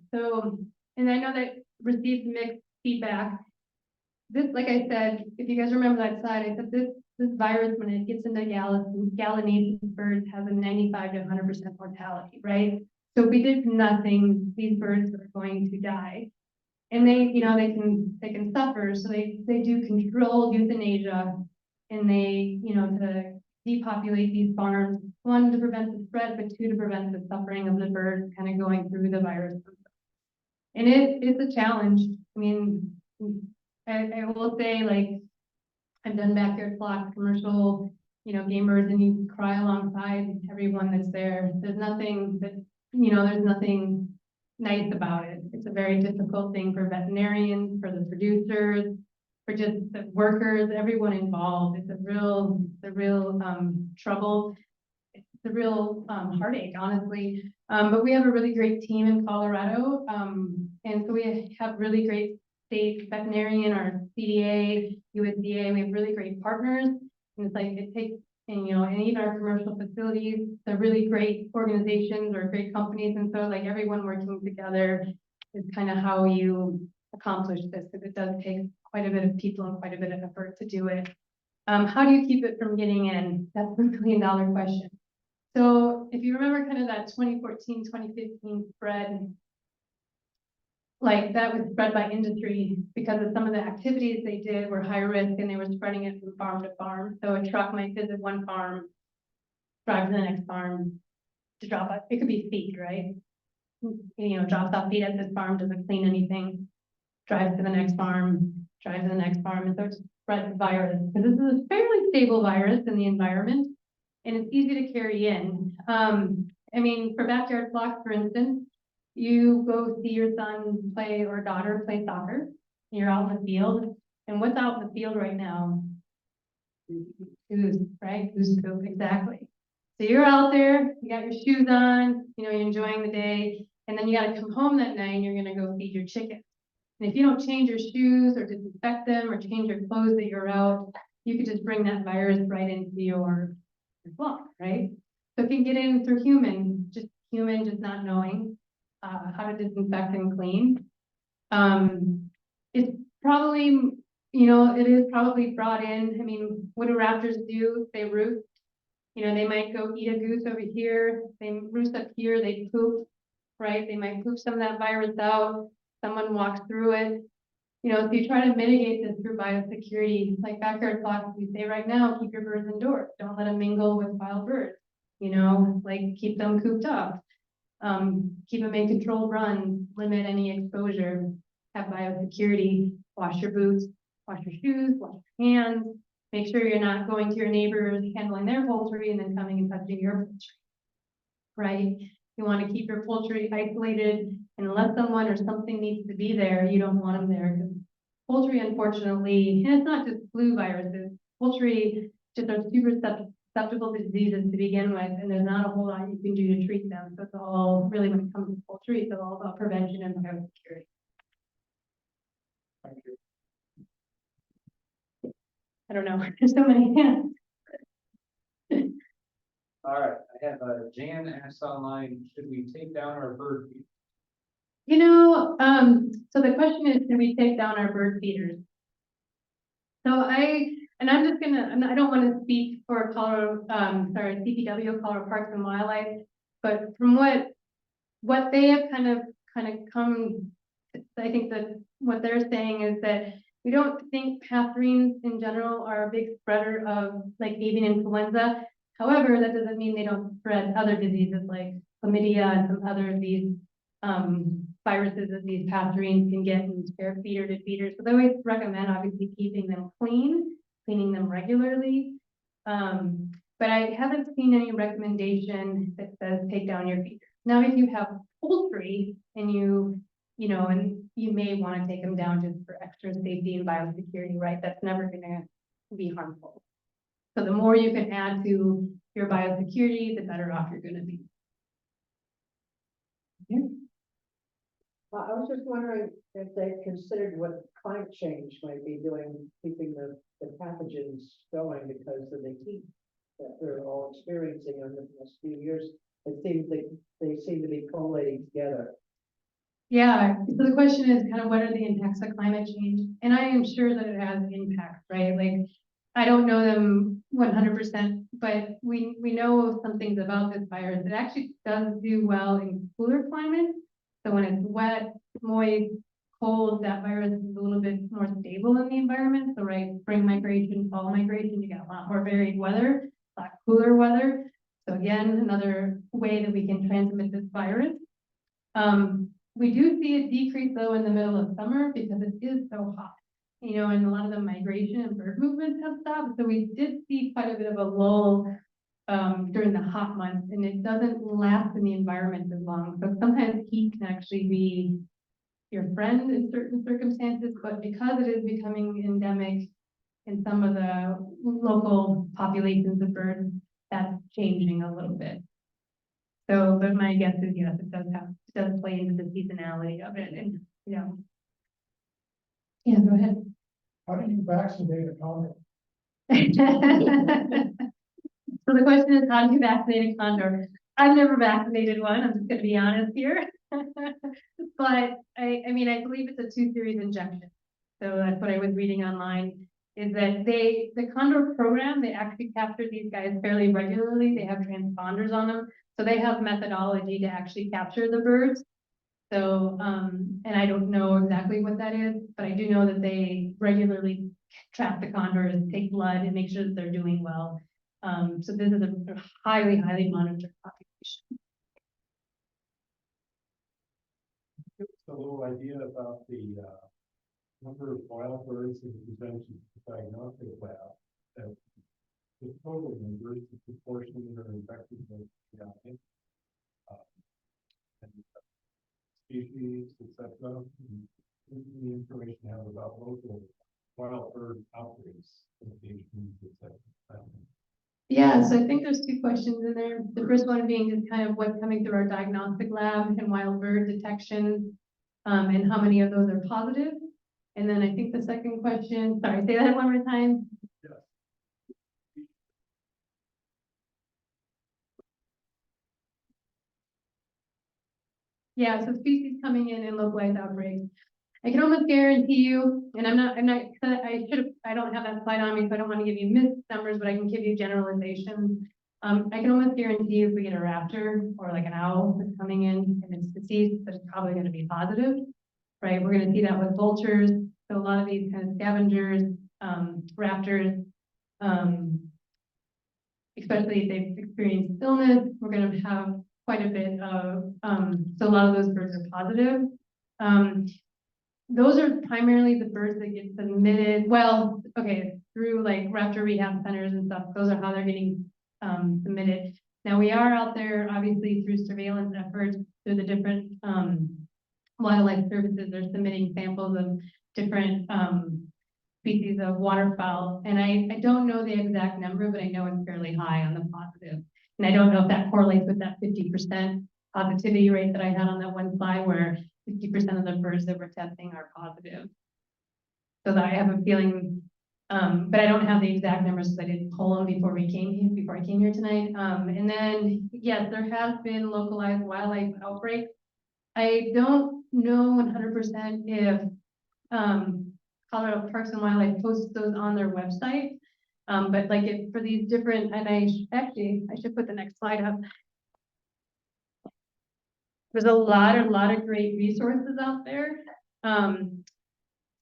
I know that received mixed feedback. This, like I said, if you guys remember that slide, I said this virus, when it gets into gallinaceous birds, has a 95 to 100% mortality, right? So if we did nothing, these birds are going to die. And they, you know, they can suffer. So they do controlled euthanasia, and they, you know, to depopulate these farms, one, to prevent the spread, but two, to prevent the suffering of the birds kind of going through the virus. And it's a challenge. I mean, I will say, like, I've done backyard flocks, commercial, you know, game birds, and you cry alongside everyone that's there. There's nothing that, you know, there's nothing nice about it. It's a very difficult thing for veterinarians, for the producers, for just the workers, everyone involved. It's a real trouble. It's a real heartache, honestly. But we have a really great team in Colorado. And so we have really great state veterinarian, our CDA, USDA, we have really great partners. And it's like, it takes, and even our commercial facilities, they're really great organizations or great companies. And so like everyone working together is kind of how you accomplish this, because it does take quite a bit of people and quite a bit of effort to do it. How do you keep it from getting in? That's the million-dollar question. So if you remember kind of that 2014, 2015 spread, like that was spread by industry because of some of the activities they did were high risk and they were spreading it from farm to farm. So a truck might visit one farm, drive to the next farm to drop off. It could be feed, right? Drops off feed at this farm, doesn't clean anything, drives to the next farm, drives to the next farm, and so it spreads the virus. Because this is a fairly stable virus in the environment, and it's easy to carry in. I mean, for backyard flocks, for instance, you go see your son play or daughter play soccer, you're out in the field, and what's out in the field right now? Goose, right? Goose poop, exactly. So you're out there, you got your shoes on, you're enjoying the day, and then you got to come home that night and you're going to go feed your chickens. And if you don't change your shoes or disinfect them or change your clothes that you're out, you could just bring that virus right into your flock, right? So it can get in through human just not knowing how to disinfect and clean. It's probably, it is probably brought in. I mean, what do raptors do? They roost. They might go eat a goose over here. They roost up here. They poop, right? They might poop some of that virus out. Someone walks through it. So you try to mitigate this through biosecurity, like backyard flocks, we say right now, keep your birds indoors. Don't let them mingle with wild birds. Like keep them cooped up. Keep them in controlled runs, limit any exposure, have biosecurity, wash your boots, wash your shoes, wash your hands, make sure you're not going to your neighbors, handling their poultry, and then coming and touching your poultry, right? You want to keep your poultry isolated, and unless someone or something needs to be there, you don't want them there. Because poultry, unfortunately, and it's not just flu viruses, poultry just are super susceptible to diseases to begin with, and there's not a whole lot you can do to treat them. So it's all really, when it comes to poultry, it's all about prevention and biosecurity. Thank you. I don't know, there's so many hands. All right, I have Jan asked online, should we take down our bird feed? So the question is, can we take down our bird feeders? So I'm just gonna, I don't want to speak for Colorado, CPW, Colorado Parks and Wildlife, but from what they have kind of come, I think that what they're saying is that we don't think pathogens in general are a big spreader of like avian influenza. However, that doesn't mean they don't spread other diseases like chlamydia and some other of these viruses that these pathogens can get in their feeder to feeder. So they always recommend obviously keeping them cleaning them regularly. But I haven't seen any recommendation that says take down your feeder. Now, if you have poultry and you may want to take them down just for extra safety and biosecurity, right? That's never going to be harmful. So the more you can add to your biosecurity, the better off you're going to be. I was just wondering if they considered what climate change might be doing, keeping the pathogens going because of the heat that we're all experiencing in the last few years. It seems like they seem to be collating together. Yeah, so the question is kind of what are the impacts of climate change? And I am sure that it has impacts, right? Like, I don't know them 100%, but we know some things about this virus. It actually does do well in cooler climates. So when it's wet, moist, cold, that virus is a little bit more stable in the environment. So right, spring migration, fall migration, you get a lot more varied weather, a lot cooler weather. So again, another way that we can transmit this virus. We do see a decrease though in the middle of summer because it is so hot, and a lot of the migration and bird movements have stopped. So we did see quite a bit of a lull during the hot months, and it doesn't last in the environment as long. So sometimes heat can actually be your friend in certain circumstances, but because it is becoming endemic in some of the local populations of birds, that's changing a little bit. So, but my guess is yes, it does play into the seasonality of it, and yeah. Yeah, go ahead. How do you vaccinate a condor? So the question is, how do you vaccinate a condor? I've never vaccinated one, I'm just gonna be honest here. But I mean, I believe it's a 2-series injection. So that's what I was reading online, is that the condor program, they actually capture these guys fairly regularly. They have transponders on them. So they have methodology to actually capture the birds. So, and I don't know exactly what that is, but I do know that they regularly trap the condors, take blood, and make sure that they're doing well. So this is a highly, highly monitored population. Give us a little idea about the number of wild birds in the prevention diagnostic lab. The total numbers, the proportion that are infected with HPAI, and species, etc. The information you have about local wild bird outbreaks, etc. Yeah, so I think there's 2 questions in there. The first one being just kind of what's coming through our diagnostic lab and wild bird detection, and how many of those are positive. And then I think the second question, sorry, say that one more time. Yeah, so species coming in and localized outbreaks. I can almost guarantee you, and I don't have that slide on me, so I don't want to give you missed numbers, but I can give you generalizations. I can almost guarantee you if we get a raptor or like an owl that's coming in and it's deceased, that's probably going to be positive, right? We're going to see that with vultures. So a lot of these kind of scavengers, raptors, especially if they've experienced illness, we're going to have quite a bit of, so a lot of those birds are positive. Those are primarily the birds that get submitted, well, okay, through like raptor rehab centers and stuff. Those are how they're getting submitted. Now we are out there, obviously, through surveillance efforts, through the different wildlife services. They're submitting samples of different species of waterfowl. And I don't know the exact number, but I know it's fairly high on the positive. And I don't know if that correlates with that 50% positivity rate that I had on that one slide, where 50% of the birds that we're testing are positive. So that I have a feeling, but I don't have the exact numbers because I didn't pull them before I came here tonight. And then, yes, there has been localized wildlife outbreaks. I don't know 100% if Colorado Parks and Wildlife posts those on their website. But like for these different, and I should put the next slide up. There's a lot of great resources out there.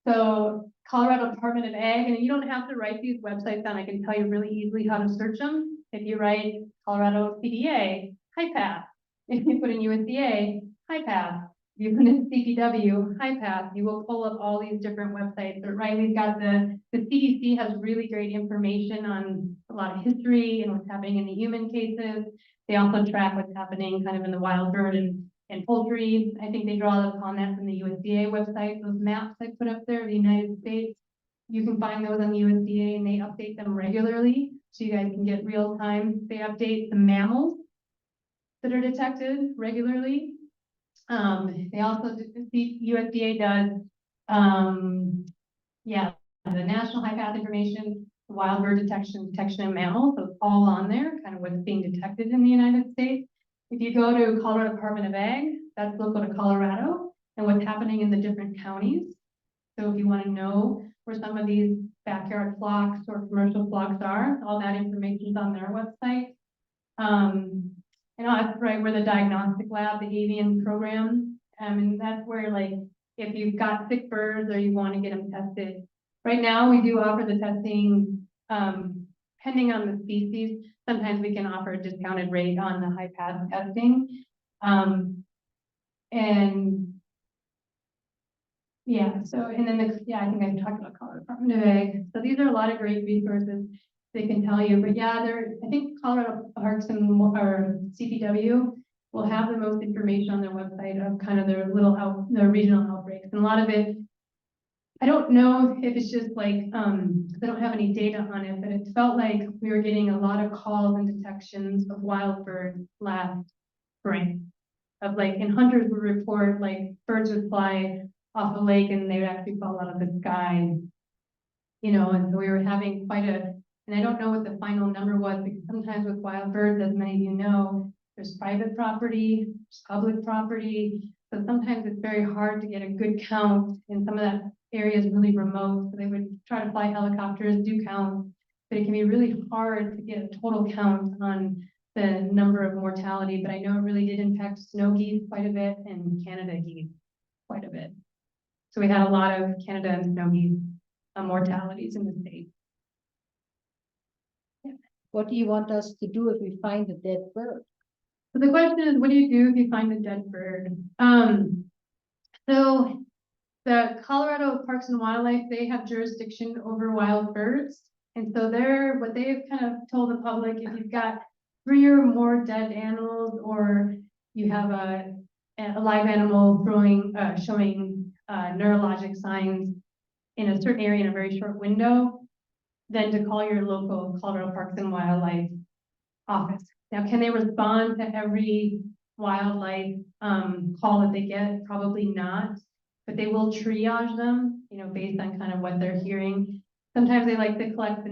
So Colorado Department of Ag, and you don't have to write these websites down. I can tell you really easily how to search them. If you write Colorado CDA, HPAI, if you put in USDA, HPAI, if you put in CPW, HPAI, you will pull up all these different websites. But right, we've got the CDC has really great information on a lot of history and what's happening in the human cases. They also track what's happening kind of in the wild bird and poultry. I think they draw upon that from the USDA website. Those maps I put up there, the United States, you can find those on the USDA, and they update them regularly, so you guys can get real time. They update the mammals that are detected regularly. They also, the USDA does, yeah, the national high path information, the wild bird detection in mammals, so it's all on there, kind of what's being detected in the United States. If you go to Colorado Department of Ag, that's local to Colorado and what's happening in the different counties. So if you want to know where some of these backyard flocks or commercial flocks are, all that information is on their website. And that's right where the diagnostic lab, the avian program, and that's where, like, if you've got sick birds or you want to get them tested. Right now, we do offer the testing, depending on the species. Sometimes we can offer a discounted rate on the high path testing. And yeah, so, and then I think I talked about Colorado Department of Ag. So these are a lot of great resources they can tell you, but yeah, I think Colorado Parks and or CPW will have the most information on their website of kind of their regional outbreaks. outbreaks. And a lot of it, I don't know if it's just like, 'cause I don't have any data on it, but it felt like we were getting a lot of calls and detections of wild birds last spring. Of like, and hunters would report like birds would fly off a lake and they would actually fall out of the sky. You know, and so we were having quite a, and I don't know what the final number was, because sometimes with wild birds, as many of you know, there's private property, there's public property. So sometimes it's very hard to get a good count, and some of that area is really remote. So they would try to fly helicopters, do count, but it can be really hard to get a total count on the number of mortality. But I know it really did impact snow geese quite a bit and Canada geese quite a bit. So we had a lot of Canada and snow geese mortalities in the state. What do you want us to do if we find a dead bird? So the question is, what do you do if you find a dead bird? So the Colorado Parks and Wildlife, they have jurisdiction over wild birds. And so what they've kind of told the public, if you've got 3 or more dead animals, or you have a live animal showing neurologic signs in a certain area in a very short window, then to call your local Colorado Parks and Wildlife office. Now, can they respond to every wildlife call that they get? Probably not, but they will triage them, you know, based on kind of what they're hearing. Sometimes they like to collect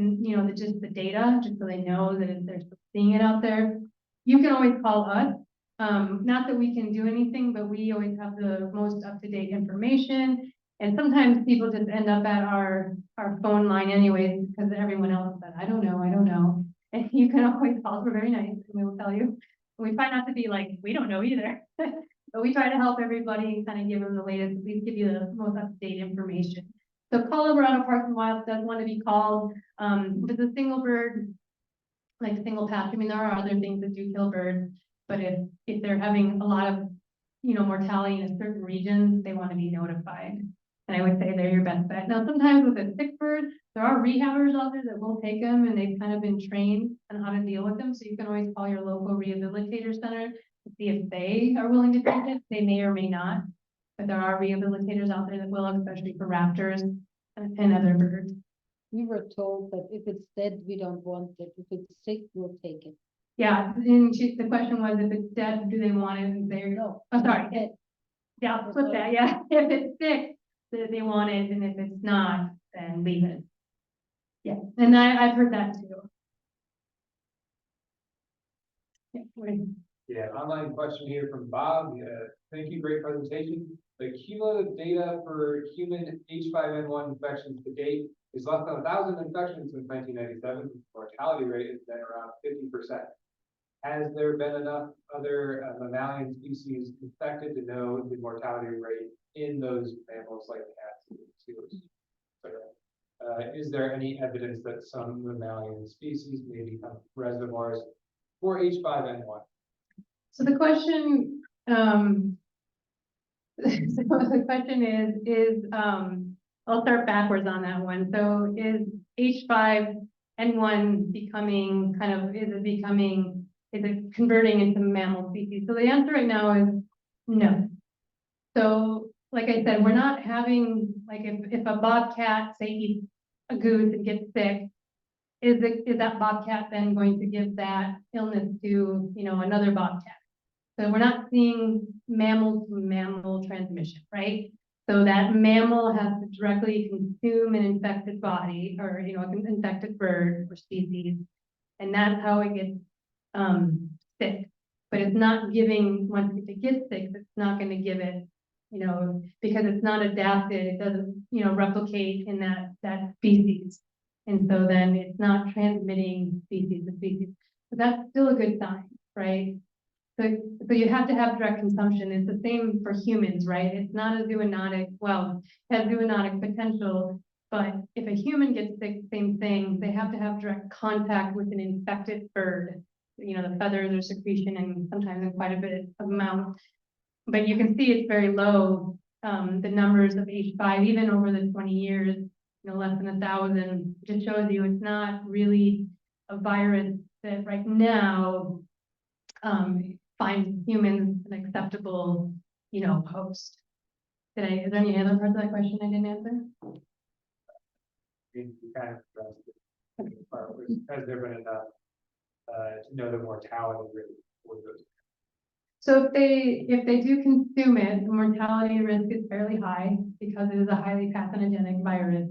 just the data, just so they know that if they're seeing it out there. You can always call us. Not that we can do anything, but we always have the most up-to-date information. And sometimes people just end up at our phone line anyways, because everyone else said, I don't know. And you can always call us, we're very nice, and we will tell you. We try not to be like, we don't know either. But we try to help everybody and kind of give them the latest, at least give you the most up-to-date information. So Colorado Parks and Wildlife does want to be called, if it's a single bird, like single patch. I mean, there are other things that do kill birds, but if they're having a lot of, mortality in a certain region, they want to be notified. And I would say they're your best bet. Now, sometimes with a sick bird, there are rehabbers out there that will take them, and they've kind of been trained on how to deal with them. So you can always call your local rehabilitator center to see if they are willing to take it. They may or may not, but there are rehabilitators out there that will, especially for raptors and other birds. We were told that if it's dead, we don't want it. If it's sick, we'll take it. Yeah, and the question was, if it's dead, do they want it? And they're, No. oh, sorry. Dead. Yeah, I'll flip that, yeah. If it's sick, they want it, and if it's not, then leave it. Yeah, and I've heard that too. Yeah, Yeah, online question here from Bob. Thank you, great presentation. The cumulative data for human H5N1 infections to date is less than 1,000 infections since 1997. Mortality rate has been around 50%. Has there been enough other mammalian species infected to know the mortality rate in those mammals like cats and seals? Is there any evidence that some mammalian species may become reservoirs for H5N1? So the question, is, I'll start backwards on that one. So is H5N1 becoming is it converting into mammal species? So the answer right now is no. So like I said, we're not having, like if a bobcat, say, eats a goose and gets sick, is that bobcat then going to give that illness to, another bobcat? So we're not seeing mammal to mammal transmission, right? So that mammal has to directly consume an infected body or, an infected bird or species. And that's how it gets sick. But it's not giving, once it gets sick, it's not going to give it, because it's not adapted, it doesn't, replicate in that species. And so then it's not transmitting species to species. But that's still a good sign, right? So you have to have direct consumption. It's the same for humans, right? It's not a zoonotic, well, it has zoonotic potential, but if a human gets sick, same thing, they have to have direct contact with an infected bird. The feathers or secretion, and sometimes in quite a bit of amount. But you can see it's very low, the numbers of H5, even over the 20 years, less than 1,000, just shows you it's not really a virus that right now finds humans an acceptable, host. is there any other parts of that question I didn't answer? You kind of addressed it. Part was, has there been enough to know the mortality rate for those? So if they do consume it, the mortality risk is fairly high because it is a highly pathogenic virus,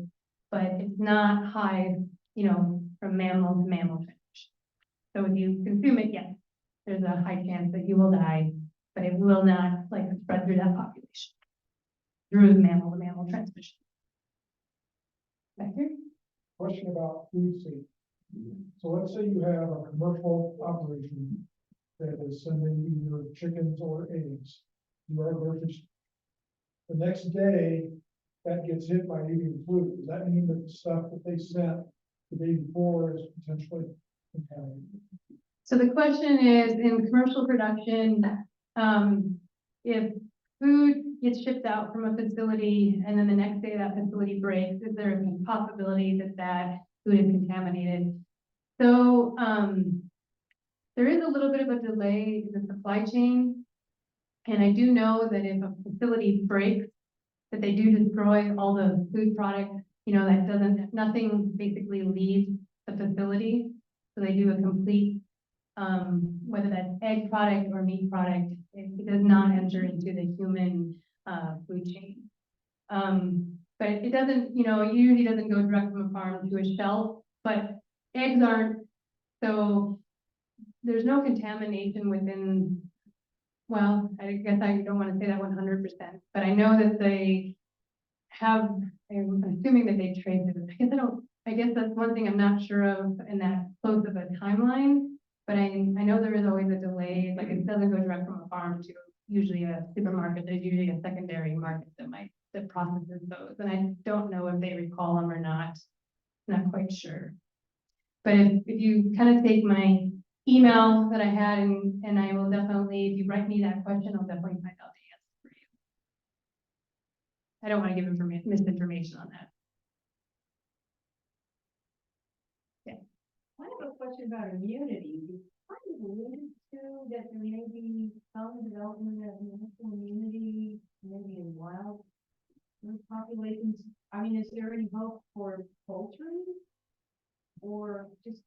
but it's not high, from mammal to mammal transmission. So if you consume it, yes, there's a high chance that you will die, but it will not like spread through that population through the mammal to mammal transmission. Back here? Question about food safety. So let's say you have a commercial operation that is sending either chickens or eggs. You are going to, the next day, that gets hit by avian flu. Does that mean that the stuff that they sent the day before is potentially contaminated? So the question is, in commercial production, if food gets shipped out from a facility and then the next day that facility breaks, is there a possibility that that food is contaminated? So there is a little bit of a delay in the supply chain. And I do know that if a facility breaks, that they do destroy all the food products, nothing basically leaves the facility. So they do a complete, whether that's egg product or meat product, it does not enter into the human food chain. But it doesn't, it usually doesn't go direct from a farm to a shelf, but eggs aren't, so there's no contamination within, well, I guess I don't want to say that 100%, but I know that they have, I'm assuming that they trace it. I guess that's one thing I'm not sure of in that close of a timeline, but I know there is always a delay, like it doesn't go direct from a farm to usually a supermarket. There's usually a secondary market that processes those, and I don't know if they recall them or not. Not quite sure. But if you kind of take my email that I had, and I will definitely, if you write me that question, I'll definitely find out the answer for you. I don't want to give misinformation on that. Yeah. I have a question about immunity. I alluded to that there may be some development of natural immunity, maybe in wild populations. I mean, is there any hope for poultry? Or just,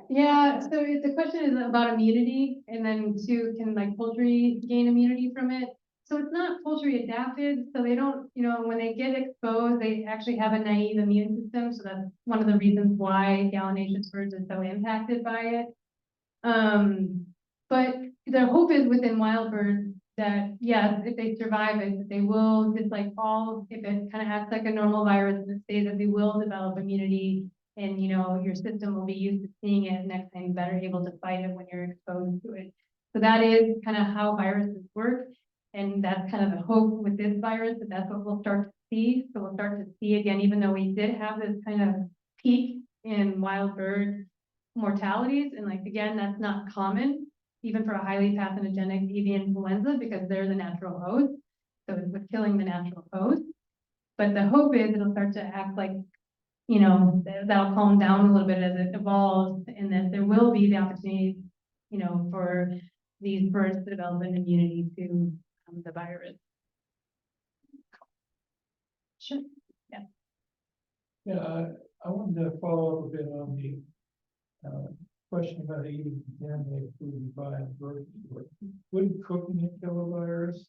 Yeah, so the question is about immunity, and then two, can like poultry gain immunity from it? So it's not poultry adapted, so they don't, when they get exposed, they actually have a naive immune system. So that's one of the reasons why gallinaceous birds are so impacted by it. But the hope is within wild birds that, yes, if they survive it, that they will, just like if it kind of acts like a normal virus in the state, that they will develop immunity, and your system will be used to seeing it next time, better able to fight it when you're exposed to it. So that is kind of how viruses work, and that's kind of the hope with this virus, that that's what we'll start to see. So we'll start to see again, even though we did have this kind of peak in wild bird mortalities, and like again, that's not common even for a highly pathogenic avian influenza, because they're the natural host, so it's killing the natural host. But the hope is it'll start to act like, that'll calm down a little bit as it evolves, and that there will be the opportunity, for these birds to develop an immunity to the virus. Sure. Yeah, I wanted to follow up a bit on the question about eating contaminated food by birds. Wouldn't cooking it kill a virus?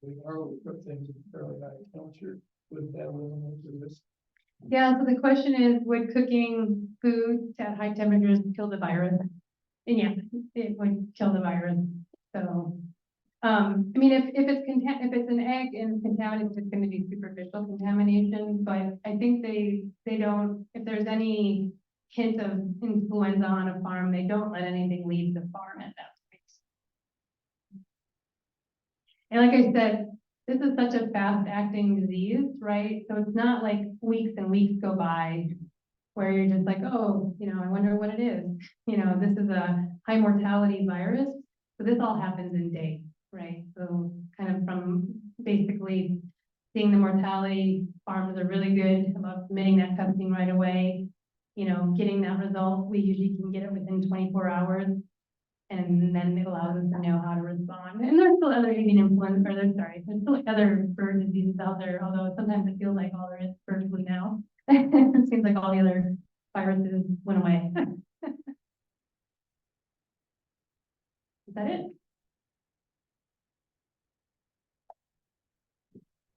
We normally cook things at fairly high temperature. Wouldn't that eliminate the risk? Yeah, so the question is, would cooking food at high temperatures kill the virus? And yeah, it would kill the virus. So, I mean, if it's an egg and it's contaminated, it's going to be superficial contamination. But I think they don't. If there's any hint of influenza on a farm, they don't let anything leave the farm at that point. And like I said, this is such a fast-acting disease, right? So it's not like weeks and weeks go by where you're just like, oh, I wonder what it is. This is a high mortality virus. So this all happens in days, right? So kind of from basically seeing the mortality, farmers are really good about submitting that testing right away. Getting that result, we usually can get it within 24 hours. And then it allows us to know how to respond. And there's still other avian influenza, or there's still other bird diseases out there, although sometimes it feels like all there is bird flu now. It seems like all the other viruses went away. Is that it?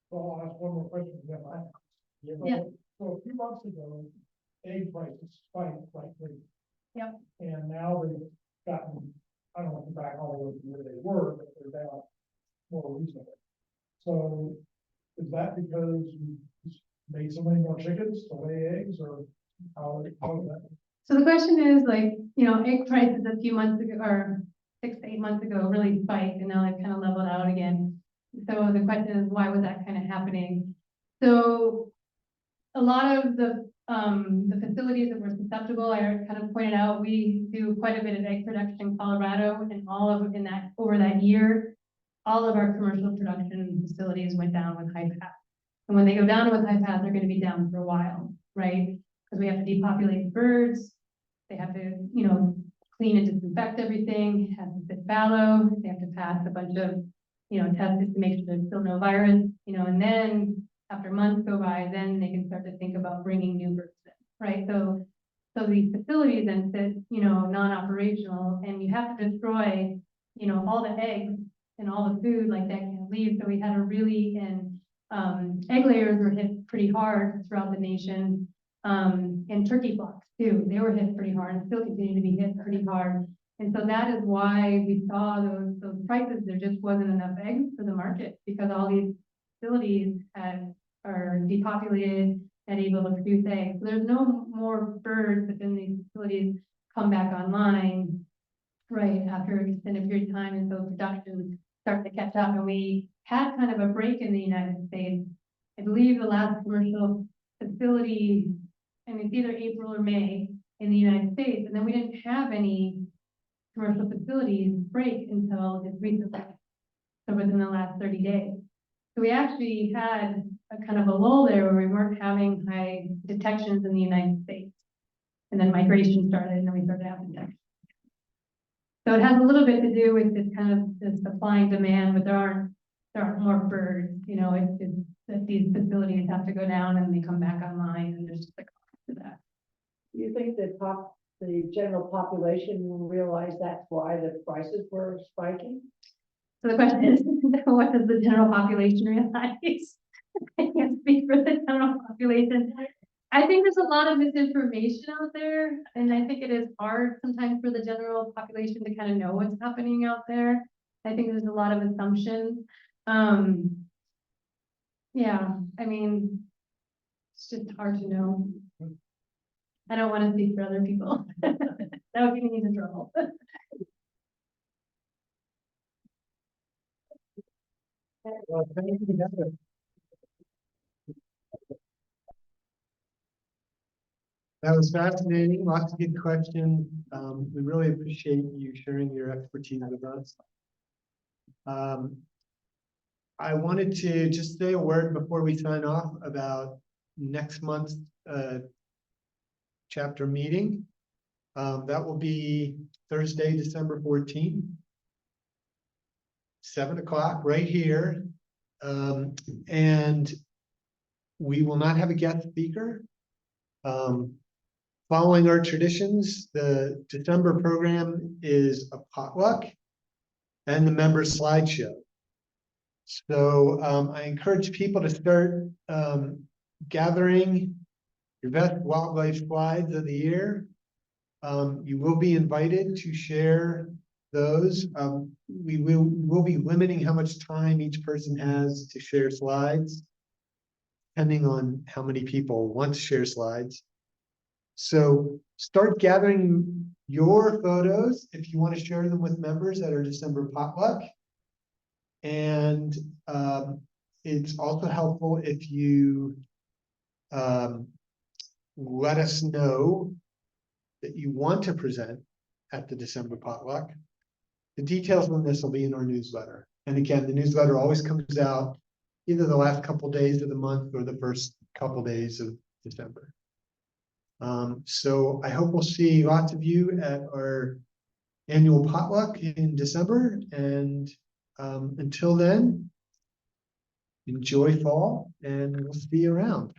Well, I'll ask one more question. Yeah. So a few months ago, egg prices spiked like crazy. Yep. And now they've gotten, I don't know if they're back all the way to where they were, but they're down more recently. So is that because you just made so many more chickens to lay eggs, or how is that? So the question is like, egg prices a few months ago, or 6 to 8 months ago, really spiked, and now they've kind of leveled out again. So the question is, why was that kind of happening? So a lot of the facilities that were susceptible, I kind of pointed out, we do quite a bit of egg production in Colorado, and over that year, all of our commercial production facilities went down with high path. And when they go down with high path, they're going to be down for a while, right? Because we have to depopulate birds. They have to, clean and disinfect everything, have to fit fallow. They have to pass a bunch of, tests to make sure there's still no virus, and then after months go by, then they can start to think about bringing new birds in, right? So these facilities then sit, non-operational, and you have to destroy, all the eggs and all the food like that can leave. So we had egg layers were hit pretty hard throughout the nation. And turkey flocks too, they were hit pretty hard and still continue to be hit pretty hard. And so that is why we saw those prices. There just wasn't enough eggs for the market because all these facilities are depopulated and able to produce eggs. So there's no more birds within these facilities come back online, right, after an extended period of time, and so production starts to catch up. And we had kind of a break in the United States. I believe the last commercial facility, and it's either April or May in the United States, and then we didn't have any commercial facilities break until just recently, so within the last 30 days. So we actually had a kind of a lull there where we weren't having high detections in the United States. And then migration started, and then we started having detections. So it has a little bit to do with this kind of the supply and demand, but there aren't more birds. It's just that these facilities have to go down and they come back online, and there's just a cost to that. Do you think that the general population will realize that's why the prices were spiking? So the question is, what does the general population realize? I can't speak for the general population. I think there's a lot of misinformation out there, and I think it is hard sometimes for the general population to kind of know what's happening out there. I think there's a lot of assumptions. Yeah, I mean, it's just hard to know. I don't want to speak for other people. That would get me into trouble. Well, thank you, Heather. That was fascinating. Lots of good questions. We really appreciate you sharing your expertise with us. I wanted to just say a word before we sign off about next month's chapter meeting. That will be Thursday, December 14th, 7 o'clock right here. And we will not have a guest speaker. Following our traditions, the December program is a potluck and the member slideshow. So I encourage people to start gathering your best wildlife slides of the year. You will be invited to share those. We will be limiting how much time each person has to share slides, depending on how many people want to share slides. So start gathering your photos if you want to share them with members at our December potluck. And it's also helpful if you let us know that you want to present at the December potluck. The details on this will be in our newsletter. And again, the newsletter always comes out either the last couple days of the month or the first couple days of December. So I hope we'll see lots of you at our annual potluck in December, and until then, enjoy fall, and we'll see you around.